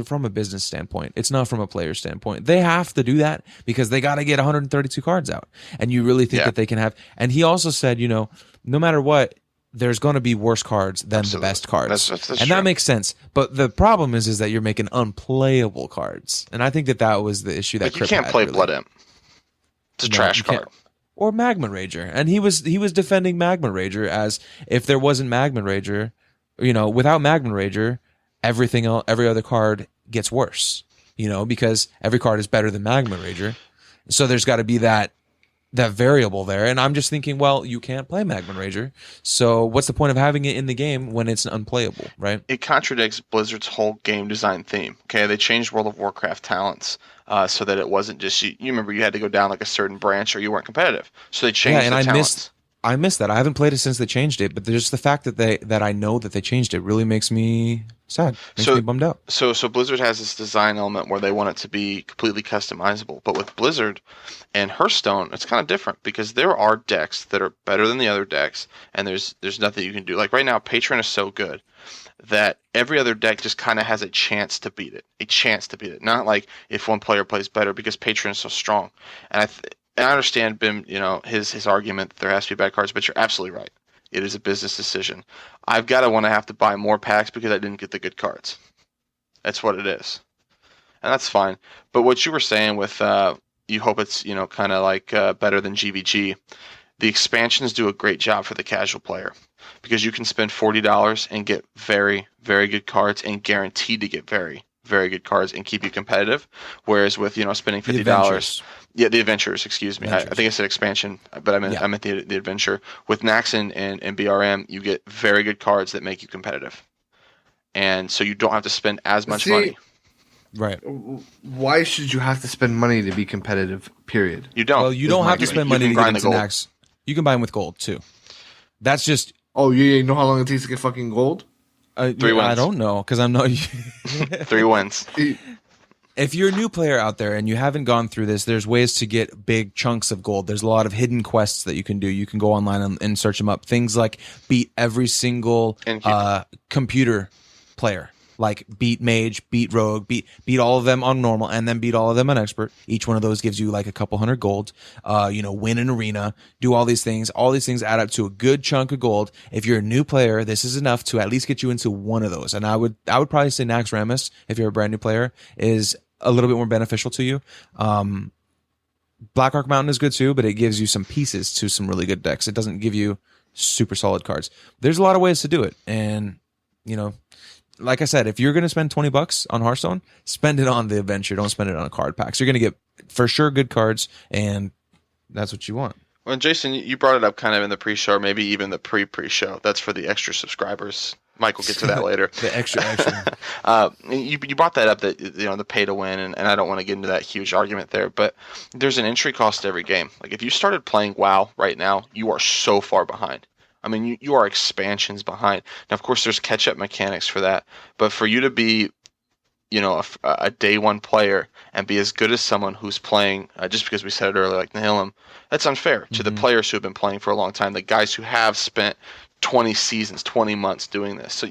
from a business standpoint. It's not from a player standpoint. They have to do that because they got to get 132 cards out. And you really think that they can have. And he also said, no matter what, there's going to be worse cards than the best cards. That's and true. that makes sense. But the problem is that you're making unplayable cards. And I think that was the issue that you can't play really. Blood Imp. It's a trash card. Or Magma Rager. And he was defending Magma Rager as if there wasn't Magma Rager, without Magma Rager, every other card gets worse, because every card is better than Magma Rager. So there's got to be that variable there. And I'm just thinking, well, you can't play Magma Rager, so what's the point of having it in the game when it's unplayable, right? It contradicts Blizzard's whole game design theme. Okay, they changed World of Warcraft talents so that it wasn't just you remember you had to go down like a certain branch or you weren't competitive. So they changed the talents. I missed that. I haven't played it since they changed it, but just the fact that I know that they changed it really makes me sad. Makes me bummed out. So Blizzard has this design element where they want it to be completely customizable. But with Blizzard and Hearthstone, it's kind of different because there are decks that are better than the other decks, and there's nothing you can do. Like right now, Patron is so good that every other deck just kind of has a chance to beat it. Not like if one player plays better, because Patron is so strong. And I understand Bim, his argument that there has to be bad cards, but you're absolutely right. It is a business decision. I've got to want to have to buy more packs because I didn't get the good cards. That's what it is. And that's fine. But what you were saying with you hope it's, kind of like better than GVG, the expansions do a great job for the casual player because you can spend $40 and get very, very good cards and guaranteed to get very, very good cards and keep you competitive. Whereas with, spending $50. Yeah, the adventures. Excuse me. I think I said expansion, but I meant the adventure. With Naxx and BRM, you get very good cards that make you competitive. and so you don't have to spend as much See, money. Right. Why should you have to spend money to be competitive? Period. You don't. Well, you don't have to spend money can to get grind the into gold. Nax. You can buy them with gold too. That's just Oh, you know how long it takes to get fucking gold? 3 wins. I don't know because I'm not. 3 wins. If you're a new player out there and you haven't gone through this, there's ways to get big chunks of gold. There's a lot of hidden quests that you can do. You can go online and search them up. Things like beat every single computer player. Like beat mage, beat rogue, beat all of them on normal, and then beat all of them on expert. Each one of those gives you like a couple hundred gold. Win an arena, do all these things. All these things add up to a good chunk of gold. If you're a new player, this is enough to at least get you into one of those. And I would probably say Nax Ramus, if you're a brand new player, is a little bit more beneficial to you. Black Arc Mountain is good too, but it gives you some pieces to some really good decks. It doesn't give you super solid cards. There's a lot of ways to do it, and like I said, if you're going to spend $20 on Hearthstone, spend it on the adventure. Don't spend it on a card pack. So you're going to get, for sure, good cards, and that's what you want. Well, Jason, you brought it up kind of in the pre-show, or maybe even the pre-show. That's for the extra subscribers. Mike will get to that later. The extra. You brought that up, that the pay to win, and I don't want to get into that huge argument there, but there's an entry cost to every game. Like if you started playing WoW right now, you are so far behind. I mean, you are expansions behind. Now, of course, there's catch-up mechanics for that, but for you to be, a day one player and be as good as someone who's playing, just because we said it earlier, like Nihilum, that's unfair to the players who have been playing for a long time, the guys who have spent 20 seasons, 20 months doing this. So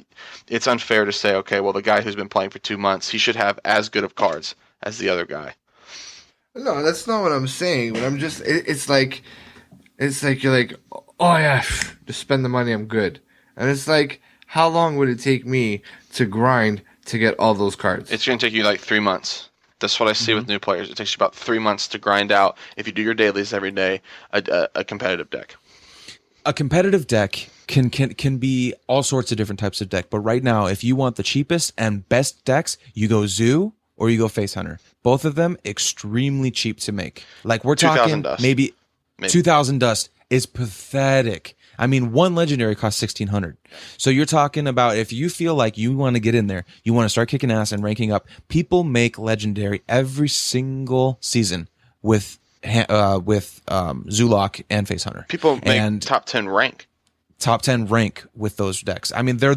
it's unfair to say, okay, well, the guy who's been playing for 2 months, he should have as good of cards as the other guy. No, that's not what I'm saying. But I'm just, it's like you're like, oh yeah, just spend the money, I'm good. And it's like, how long would it take me to grind to get all those cards? It's going to take you like 3 months. That's what I see with new players. It takes you about 3 months to grind out, if you do your dailies every day, a competitive deck. A competitive deck can be all sorts of different types of deck, but right now, if you want the cheapest and best decks, you go Zoo or you go Face Hunter. Both of them extremely cheap to make. Like we're talking dust. maybe 2,000 dust is pathetic. I mean, one legendary costs 1,600. So you're talking about, if you feel like you want to get in there, you want to start kicking ass and ranking up, people make legendary every single season with Zulok and Face Hunter. People make top 10 rank. Top 10 rank with those decks. I mean, they're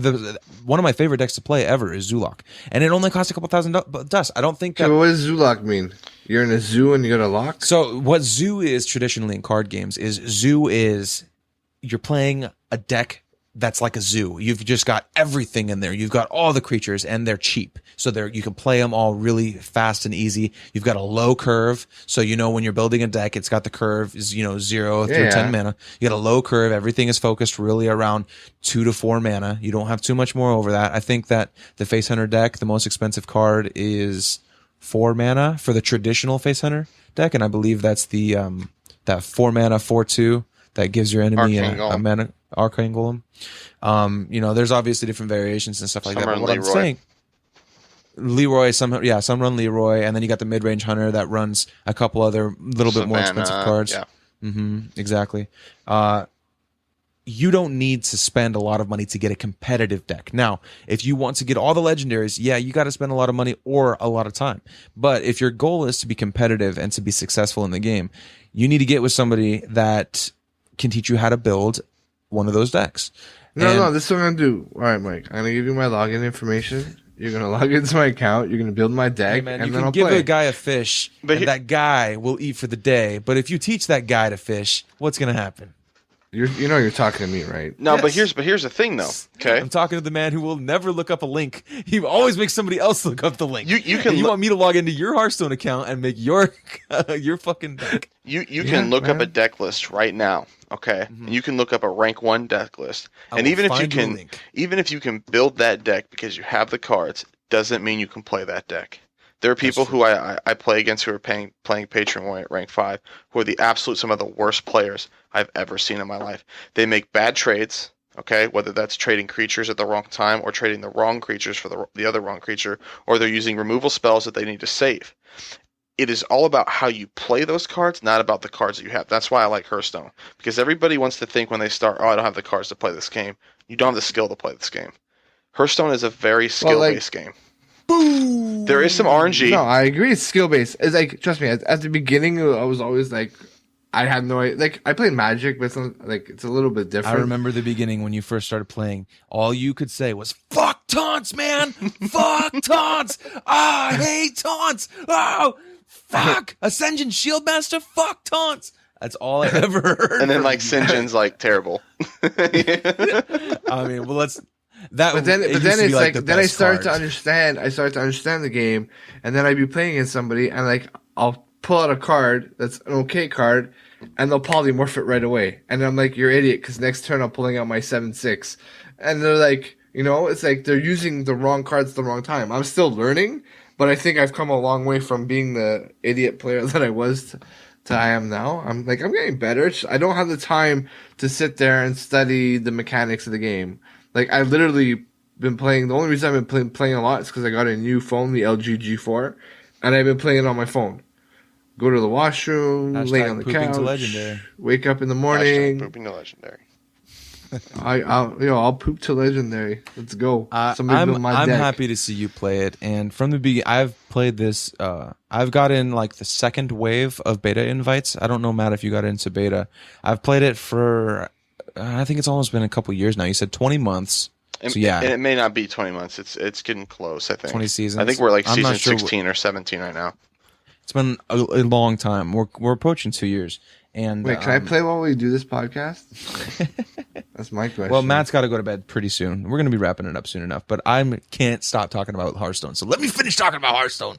one of my favorite decks to play ever is Zulok, and it only costs a couple thousand dust. I don't think that. So what does Zulok mean? You're in a zoo and you got a lock? So what Zoo is traditionally in card games is you're playing a deck that's like a zoo. You've just got everything in there. You've got all the creatures, and they're cheap. So you can play them all really fast and easy. You've got a low curve. So when you're building a deck, it's got the curve is 0 through 10 mana. You got a low curve. Everything is focused really around 2 to 4 mana. You don't have too much more over that. I think that the Face Hunter deck, the most expensive card is 4 mana for the traditional Face Hunter deck, and I believe that's the that 4 mana 4/2 that gives your enemy a mana Arcane Golem. There's obviously different variations and stuff like that. But what I'm saying, Leroy, some run Leroy, and then you got the mid-range hunter that runs a couple other little bit more expensive cards. Yeah. Exactly. You don't need to spend a lot of money to get a competitive deck. Now, if you want to get all the legendaries, you got to spend a lot of money or a lot of time. But if your goal is to be competitive and to be successful in the game, you need to get with somebody that can teach you how to build one of those decks. No, this is what I'm going to do. All right, Mike, I'm going to give you my login information. You're going to log into my account. You're going to build my deck, and then I'll play. You can give a guy a fish, and that guy will eat for the day. But if you teach that guy to fish, what's going to happen? You're talking to me, right? No, yes. but here's the thing, though. Okay, I'm talking to the man who will never look up a link. He always makes somebody else look up the link. You want me to log into your Hearthstone account and make your fucking deck. You can look up a deck list right now. Okay, and you can look up a rank 1 deck list, and even if you can build that deck because you have the cards, doesn't mean you can play that deck. There are people who I play against who are playing Patron at rank 5 who are some of the worst players I've ever seen in my life. They make bad trades, okay, whether that's trading creatures at the wrong time or trading the wrong creatures for the other wrong creature, or they're using removal spells that they need to save. It is all about how you play those cards, not about the cards that you have. That's why I like Hearthstone, because everybody wants to think when they start, I don't have the cards to play this game. You don't have the skill to play this game. Hearthstone is a very skill-based game. There is some RNG. No, I agree. It's skill based. It's like, trust me. At the beginning, I was always like, I had no idea. Like, I played Magic, but it's a little bit I different. remember the beginning when you first started playing. All you could say was "fuck taunts, man, fuck taunts. Ah, I hate taunts. Oh, fuck Ascension Shieldmaster, fuck taunts." That's all I ever heard. And then from like you. Sinjin's like terrible. I mean, well, let's. That, But then used to it's be, like the then I best start to card. understand. I start to understand the game, and then I'd be playing against somebody, and like I'll pull out a card that's an okay card, and they'll polymorph it right away, and I'm like, "You're an idiot," because next turn I'm pulling out my 7/6, and they're like, it's like they're using the wrong cards at the wrong time. I'm still learning, but I think I've come a long way from being the idiot player that I was to I am now. I'm getting better. I don't have the time to sit there and study the mechanics of the game. Like, I literally been playing. The only reason I've been playing a lot is because I got a new phone, the LG G4, and I've been playing it on my phone. Go to the washroom, lay on the pooping to couch, legendary. wake up in the Hashtag morning. pooping to legendary. I'll poop to legendary. Let's go. Somebody build my I'm deck. happy to see you play it. And from the beginning, I've played this. I've got in like the second wave of beta invites. I don't know, Matt, if you got into beta. I've played it for. I think it's almost been a couple years now. You said 20 months. So yeah, And it may not be 20 months. It's getting close, I think. 20 seasons. I think we're like I'm season not sure 16 or 17 right now. it's been a long time. We're approaching 2 years. And Wait, can I play while we do this podcast? That's my question. well, Matt's got to go to bed pretty soon. We're going to be wrapping it up soon enough. But I can't stop talking about Hearthstone. So let me finish talking about Hearthstone.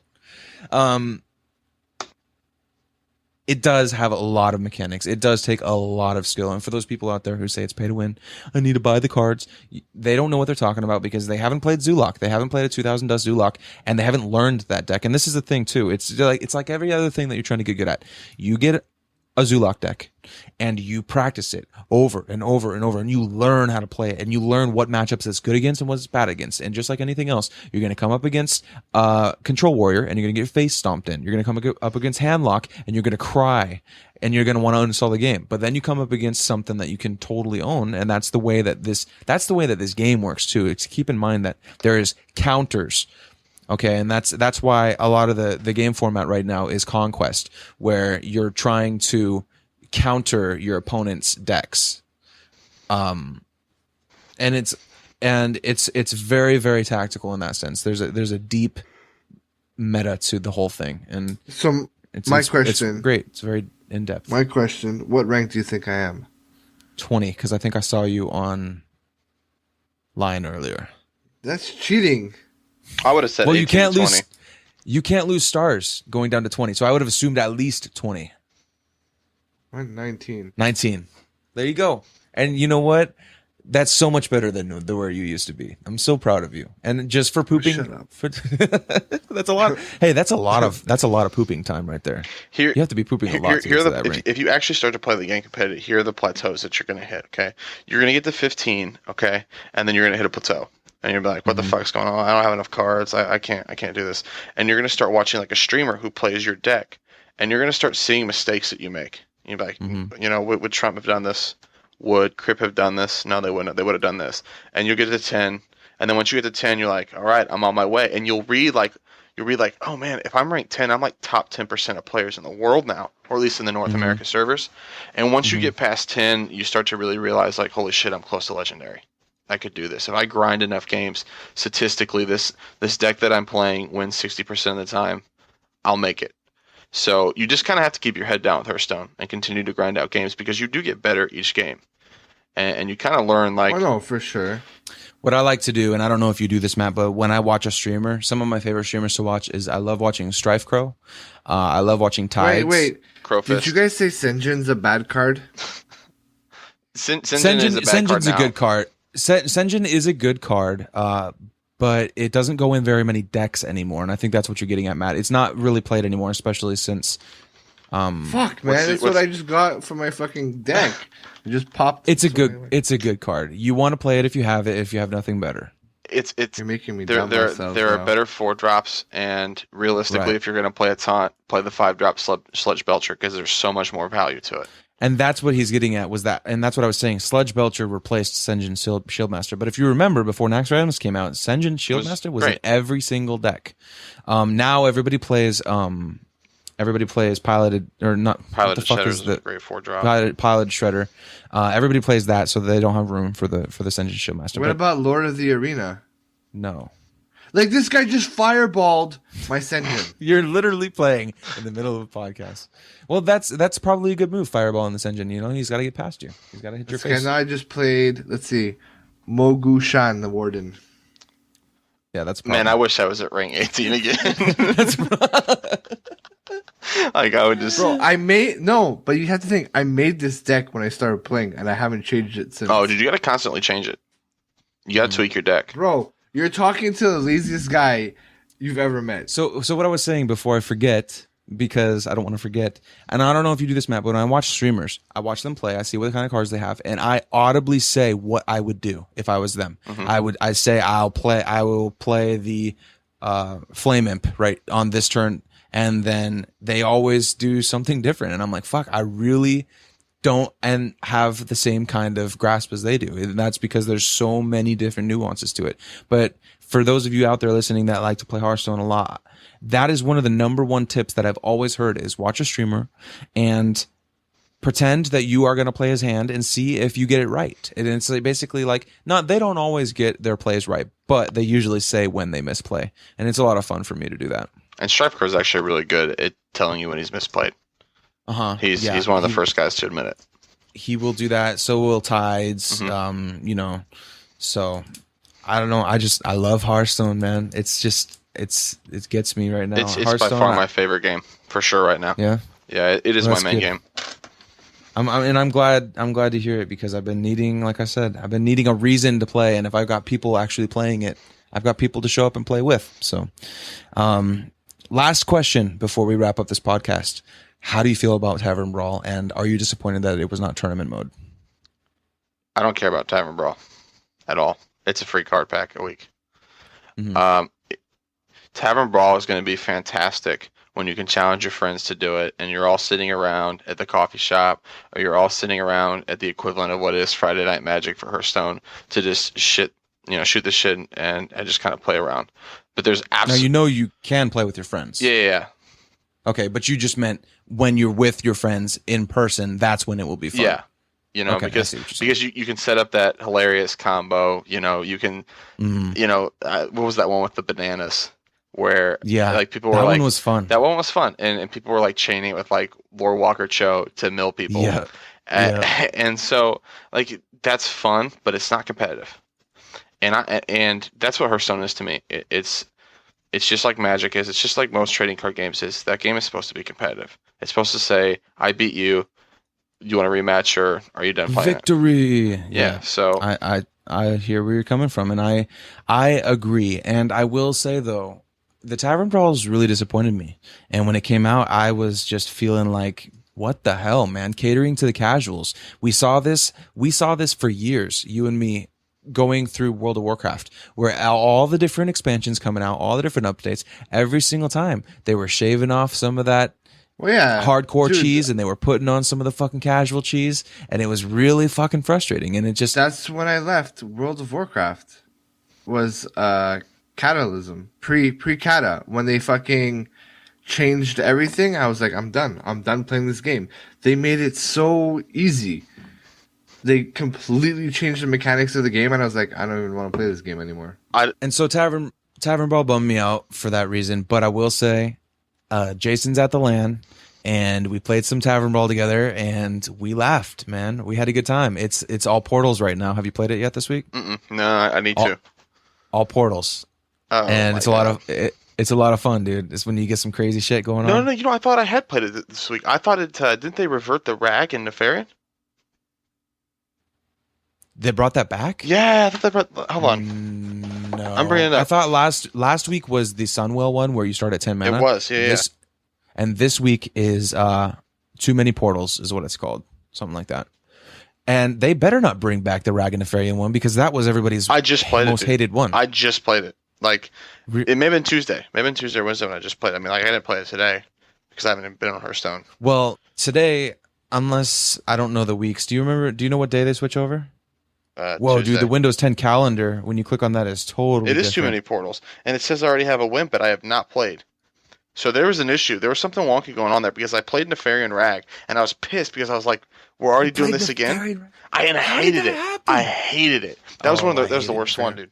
It does have a lot of mechanics. It does take a lot of skill. And for those people out there who say it's pay to win, I need to buy the cards, they don't know what they're talking about because they haven't played Zulok. They haven't played a 2000 Dust Zulok, and they haven't learned that deck. And this is the thing, too. It's like every other thing that you're trying to get good at. You get a Zulok deck, and you practice it over and over and over, and you learn how to play it, and you learn what matchups it's good against and what it's bad against. And just like anything else, you're going to come up against Control Warrior, and you're going to get your face stomped in. You're going to come up against Handlock, and you're going to cry, and you're going to want to uninstall the game. But then you come up against something that you can totally own, and that's the way that this game works too. It's keep in mind that there is counters. Okay, and that's why a lot of the game format right now is Conquest, where you're trying to counter your opponent's decks. And it's very, very tactical in that sense. There's a deep meta to the whole thing, and so it's question. It's great. It's very in depth. My question: what rank do you think I am? 20, because I think I saw you on line earlier. That's cheating. I would have said Well, 18 you can't to 20. lose. You can't lose stars going down to 20. So I would have assumed at least 20. I'm 19. 19. There you go. And you know what? That's so much better than where you used to be. I'm so proud of you. And just for pooping, Shut up. that's a lot. Hey, that's a lot of pooping time right there. Here, You have to be pooping a lot to get to that rank. if you actually start to play the game competitive, here are the plateaus that you're going to hit, okay? You're going to get to 15, okay? And then you're going to hit a plateau. And you're like, what the fuck's going on? I don't have enough cards. I can't do this. And you're going to start watching like a streamer who plays your deck. And you're going to start seeing mistakes that you make. You're like, would Trump have done this? Would Crip have done this? No, they wouldn't. They would have done this. And you'll get to 10. And then once you get to 10, you're like, all right, I'm on my way. And you'll read like, oh man, if I'm ranked 10, I'm like top 10% of players in the world now, or at least in the North America servers. And once you get past 10, you start to really realize like, holy shit, I'm close to legendary. I could do this. If I grind enough games, statistically, this deck that I'm playing wins 60% of the time, I'll make it. So you just kind of have to keep your head down with Hearthstone and continue to grind out games because you do get better each game. And you kind of learn like... Oh, no, for sure. What I like to do, and I don't know if you do this, Matt, but when I watch a streamer, some of my favorite streamers to watch is I love watching Strife Crow. I love watching Tides. Wait. Crowfish. Did you guys say Sinjin's a bad card? Sinjin is a bad card Senjin's a now. good card. Senjin is a good card, but it doesn't go in very many decks anymore, and I think that's what you're getting at, Matt. It's not really played anymore, especially since... Fuck, man. That's what I just got from my fucking deck. I just popped. It's a good card. You want to play it if you have it, if you have nothing better. It's You're making me there dumb myself are now. better 4-drops, and realistically, Right. if you're going to play a taunt, play the 5-drop Sludge Belcher because there's so much more value to it. And that's what he's getting at was that, and that's what I was saying. Sludge Belcher replaced Sen'jin Shieldmaster. But if you remember, before Nax Randoms came out, Sen'jin Shieldmaster was in great. every single deck. Now everybody plays piloted or not. What Piloted the fuck Shredder is is the a great 4-drop. piloted Shredder? Everybody plays that, so they don't have room for the Sen'jin Shieldmaster. What But about Lord of the Arena? no, Like, this guy just fireballed my Sen'jin. you're literally playing in the middle of a podcast. Well, that's probably a good move, Fireball in this engine. You know, he's got to get past you. He's got to hit your face. And I just played, let's see, Mogu Shan, the Warden. Yeah, that's Man, I wish I was at rank 18 again. Like, I would just. Bro, but you have to think, I made this deck when I started playing, and I haven't changed it since. Oh, dude, you got to constantly change it. You got to tweak your deck. Bro, you're talking to the laziest guy you've ever met. So what I was saying before I forget, because I don't want to forget, and I don't know if you do this, Matt, but when I watch streamers, I watch them play, I see what kind of cards they have, and I audibly say what I would do if I was them. I say I will play the Flame Imp right on this turn, and then they always do something different, and I'm like, fuck, I really don't and have the same kind of grasp as they do. And that's because there's so many different nuances to it. But for those of you out there listening that like to play Hearthstone a lot, that is one of the number one tips that I've always heard is watch a streamer and pretend that you are going to play his hand and see if you get it right. And it's like basically like, they don't always get their plays right, but they usually say when they misplay. And it's a lot of fun for me to do that. And Stripecore is actually really good at telling you when he's misplayed. He's one of the first guys to admit it. He will do that. So will Tides. You know, so I don't know. I love Hearthstone, man. It's just it gets me right now. It's by far my favorite game for sure right now. Yeah, it is my main game. I'm glad to hear it because I've been needing, like I said, a reason to play, and if I've got people actually playing it, I've got people to show up and play with. So, last question before we wrap up this podcast. How do you feel about Tavern Brawl, and are you disappointed that it was not tournament mode? I don't care about Tavern Brawl at all. It's a free card pack a week. Tavern Brawl is going to be fantastic when you can challenge your friends to do it, and you're all sitting around at the coffee shop, or you're all sitting around at the equivalent of what is Friday Night Magic for Hearthstone to just shoot the shit and just kind of play around. But there's absolutely now you can play with your friends. Yeah. Okay, but you just meant when you're with your friends in person, that's when it will be fun. Yeah. Okay, because you can set up that hilarious combo. You can, what was that one with the bananas? Where like people were that like, one was fun. That one was fun, and people were like chaining it with like Lord Walker Cho to mill people. And so like that's fun, but it's not competitive. And that's what Hearthstone is to me. It's just like Magic is. It's just like most trading card games is. That game is supposed to be competitive. It's supposed to say, I beat you. You want a rematch, or are you done playing Victory. it? Yeah. So I hear where you're coming from, and I agree. And I will say though, the Tavern Brawls really disappointed me. And when it came out, I was just feeling like, what the hell, man? Catering to the casuals. We saw this for years, you and me, going through World of Warcraft, where all the different expansions coming out, all the different updates, every single time they were shaving off some of that hardcore cheese and they were putting on some of the fucking casual cheese, and it was really fucking frustrating. And it just that's when I left World of Warcraft was Catalysm pre-Cata when they fucking changed everything. I was like, I'm done playing this game. They made it so easy. They completely changed the mechanics of the game, and I was like, I don't even want to play this game anymore. And so Tavern Brawl bummed me out for that reason. But I will say, Jason's at the LAN, and we played some Tavern Brawl together, and we laughed, man. We had a good time. It's all portals right now. Have you played it yet this week? No, I need to. All portals, and it's a lot of fun, dude. It's when you get some crazy shit going on. No. I thought I had played it this week. I thought it. Didn't they revert the Rag and Nefarian? They brought that back? Yeah, I thought they brought. Hold on. No, I'm bringing it up. I thought last week was the Sunwell one where you start at 10 mana. It was, yeah. And this week is Too Many Portals is what it's called, something like that. And they better not bring back the Rag and Nefarian one because that was everybody's most hated one. I just played it. Like it may have been Tuesday, or Wednesday when I just played it. I mean, like I didn't play it today because I haven't been on Hearthstone. Well, today unless I don't know the weeks. Do you know what day they switch over? Whoa, Tuesday. dude, the Windows 10 calendar, when you click on that, is totally It is different. too many portals. And it says I already have a win, but I have not played. So there was an issue. There was something wonky going on there because I played Nefarian Rag, and I was pissed because I was like, we're already doing this again? I hated it. I hated it. That was that was the worst one, dude.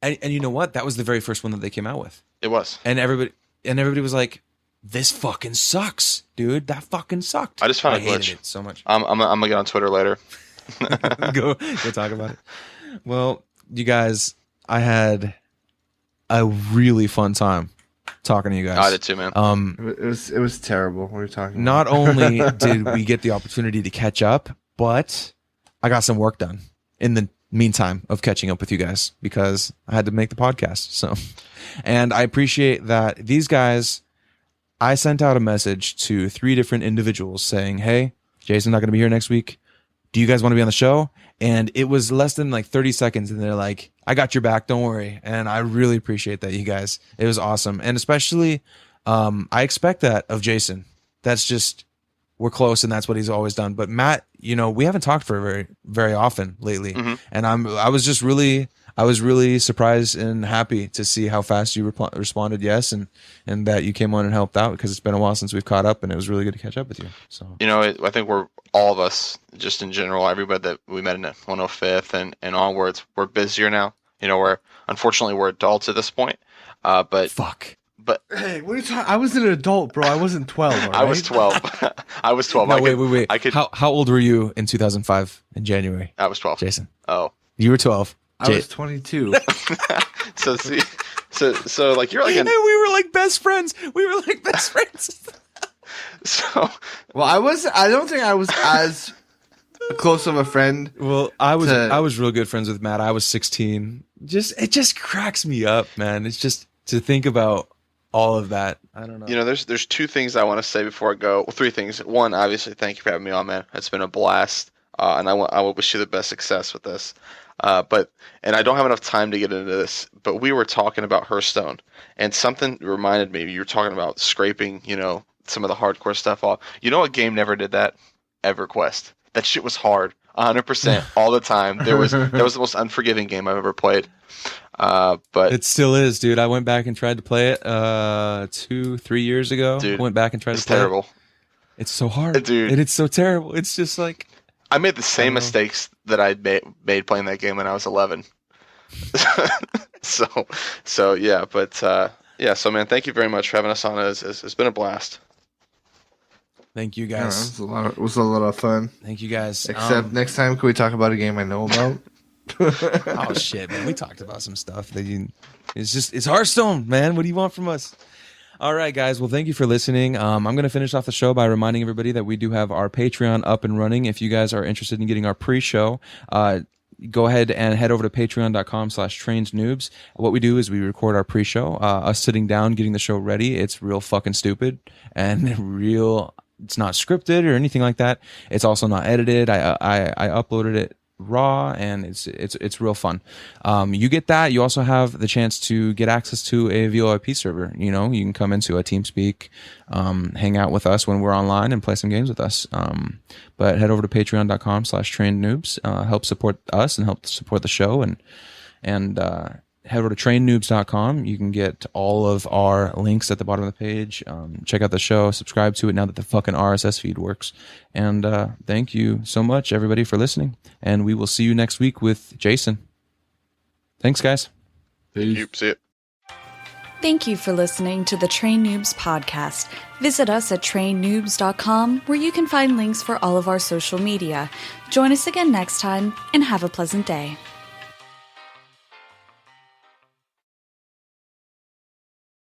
And you know what? That was the very first one that they came out with. It was. And everybody was like, this fucking sucks, dude. That fucking sucked. I just found a hated glitch. it so much. I'm gonna get on Twitter later. go talk about it. Well, you guys, I had a really fun time talking to you guys. I did too, man. It was terrible. What are you talking about? Not only did we get the opportunity to catch up, but I got some work done in the meantime of catching up with you guys because I had to make the podcast. So, and I appreciate that these guys, I sent out a message to 3 different individuals saying, hey, Jason's not going to be here next week. Do you guys want to be on the show? And it was less than like 30 seconds. And they're like, I got your back. Don't worry. And I really appreciate that, you guys. It was awesome. And especially, I expect that of Jason. That's just, we're close and that's what he's always done. But Matt, we haven't talked for very, very often lately. Mm-hmm. And I was really surprised and happy to see how fast you responded yes, and that you came on and helped out because it's been a while since we've caught up, and it was really good to catch up with you. So I think we're all of us, just in general, everybody that we met in 105th and onwards, we're busier now. Unfortunately we're adults at this point. But fuck. But hey, what are you talking? I was an adult, bro. I wasn't 12. All right? I was 12. I was 12. No, wait. How old were you in 2005 in January? I was 12. Jason. Oh, you were 12. I was 22. So see, so like you're like, and we were like best friends. So, well, I don't think I was as close of a friend. Well, I was real good friends with Matt. I was 16. It just cracks me up, man. It's just to think about all of that. I don't know. There's 2 things I want to say before I go. Well, 3 things. One, obviously, thank you for having me on, man. It's been a blast, and I will wish you the best success with this. And I don't have enough time to get into this, but we were talking about Hearthstone, and something reminded me. You were talking about scraping, some of the hardcore stuff off. You know what game never did that? EverQuest. That shit was hard, 100% all the time. That was the most unforgiving game I've ever played. But it still is, dude. I went back and tried to play it 2-3 years ago. Dude, went back and tried to play terrible. it. It's so hard, dude. And it's so terrible. It's just like I made the same mistakes that I made playing that game when I was 11. so yeah, but yeah. So man, thank you very much for having us on. It's been a blast. Thank you guys. It was a lot of fun. Thank you guys. Except next time, can we talk about a game I know about? Oh shit, man! We talked about some stuff it's Hearthstone, man. What do you want from us? All right, guys. Well, thank you for listening. I'm going to finish off the show by reminding everybody that we do have our Patreon up and running. If you guys are interested in getting our pre-show, go ahead and head over to patreon.com/trainedsnoobs. What we do is we record our pre-show, us sitting down, getting the show ready. It's real fucking stupid and it's not scripted or anything like that. It's also not edited. I uploaded it raw, and it's real fun. You get that. You also have the chance to get access to a VoIP server. You can come into a TeamSpeak, hang out with us when we're online, and play some games with us. But head over to patreon.com/trainednoobs. Help support us and help support the show, and head over to trainednoobs.com. You can get all of our links at the bottom of the page. Check out the show, subscribe to it now that the fucking RSS feed works. And thank you so much, everybody, for listening. And we will see you next week with Jason. Thanks, guys. Thank you. See it. Thank you for listening to the Train Noobs podcast. Visit us at trainnoobs.com, where you can find links for all of our social media. Join us again next time, and have a pleasant day.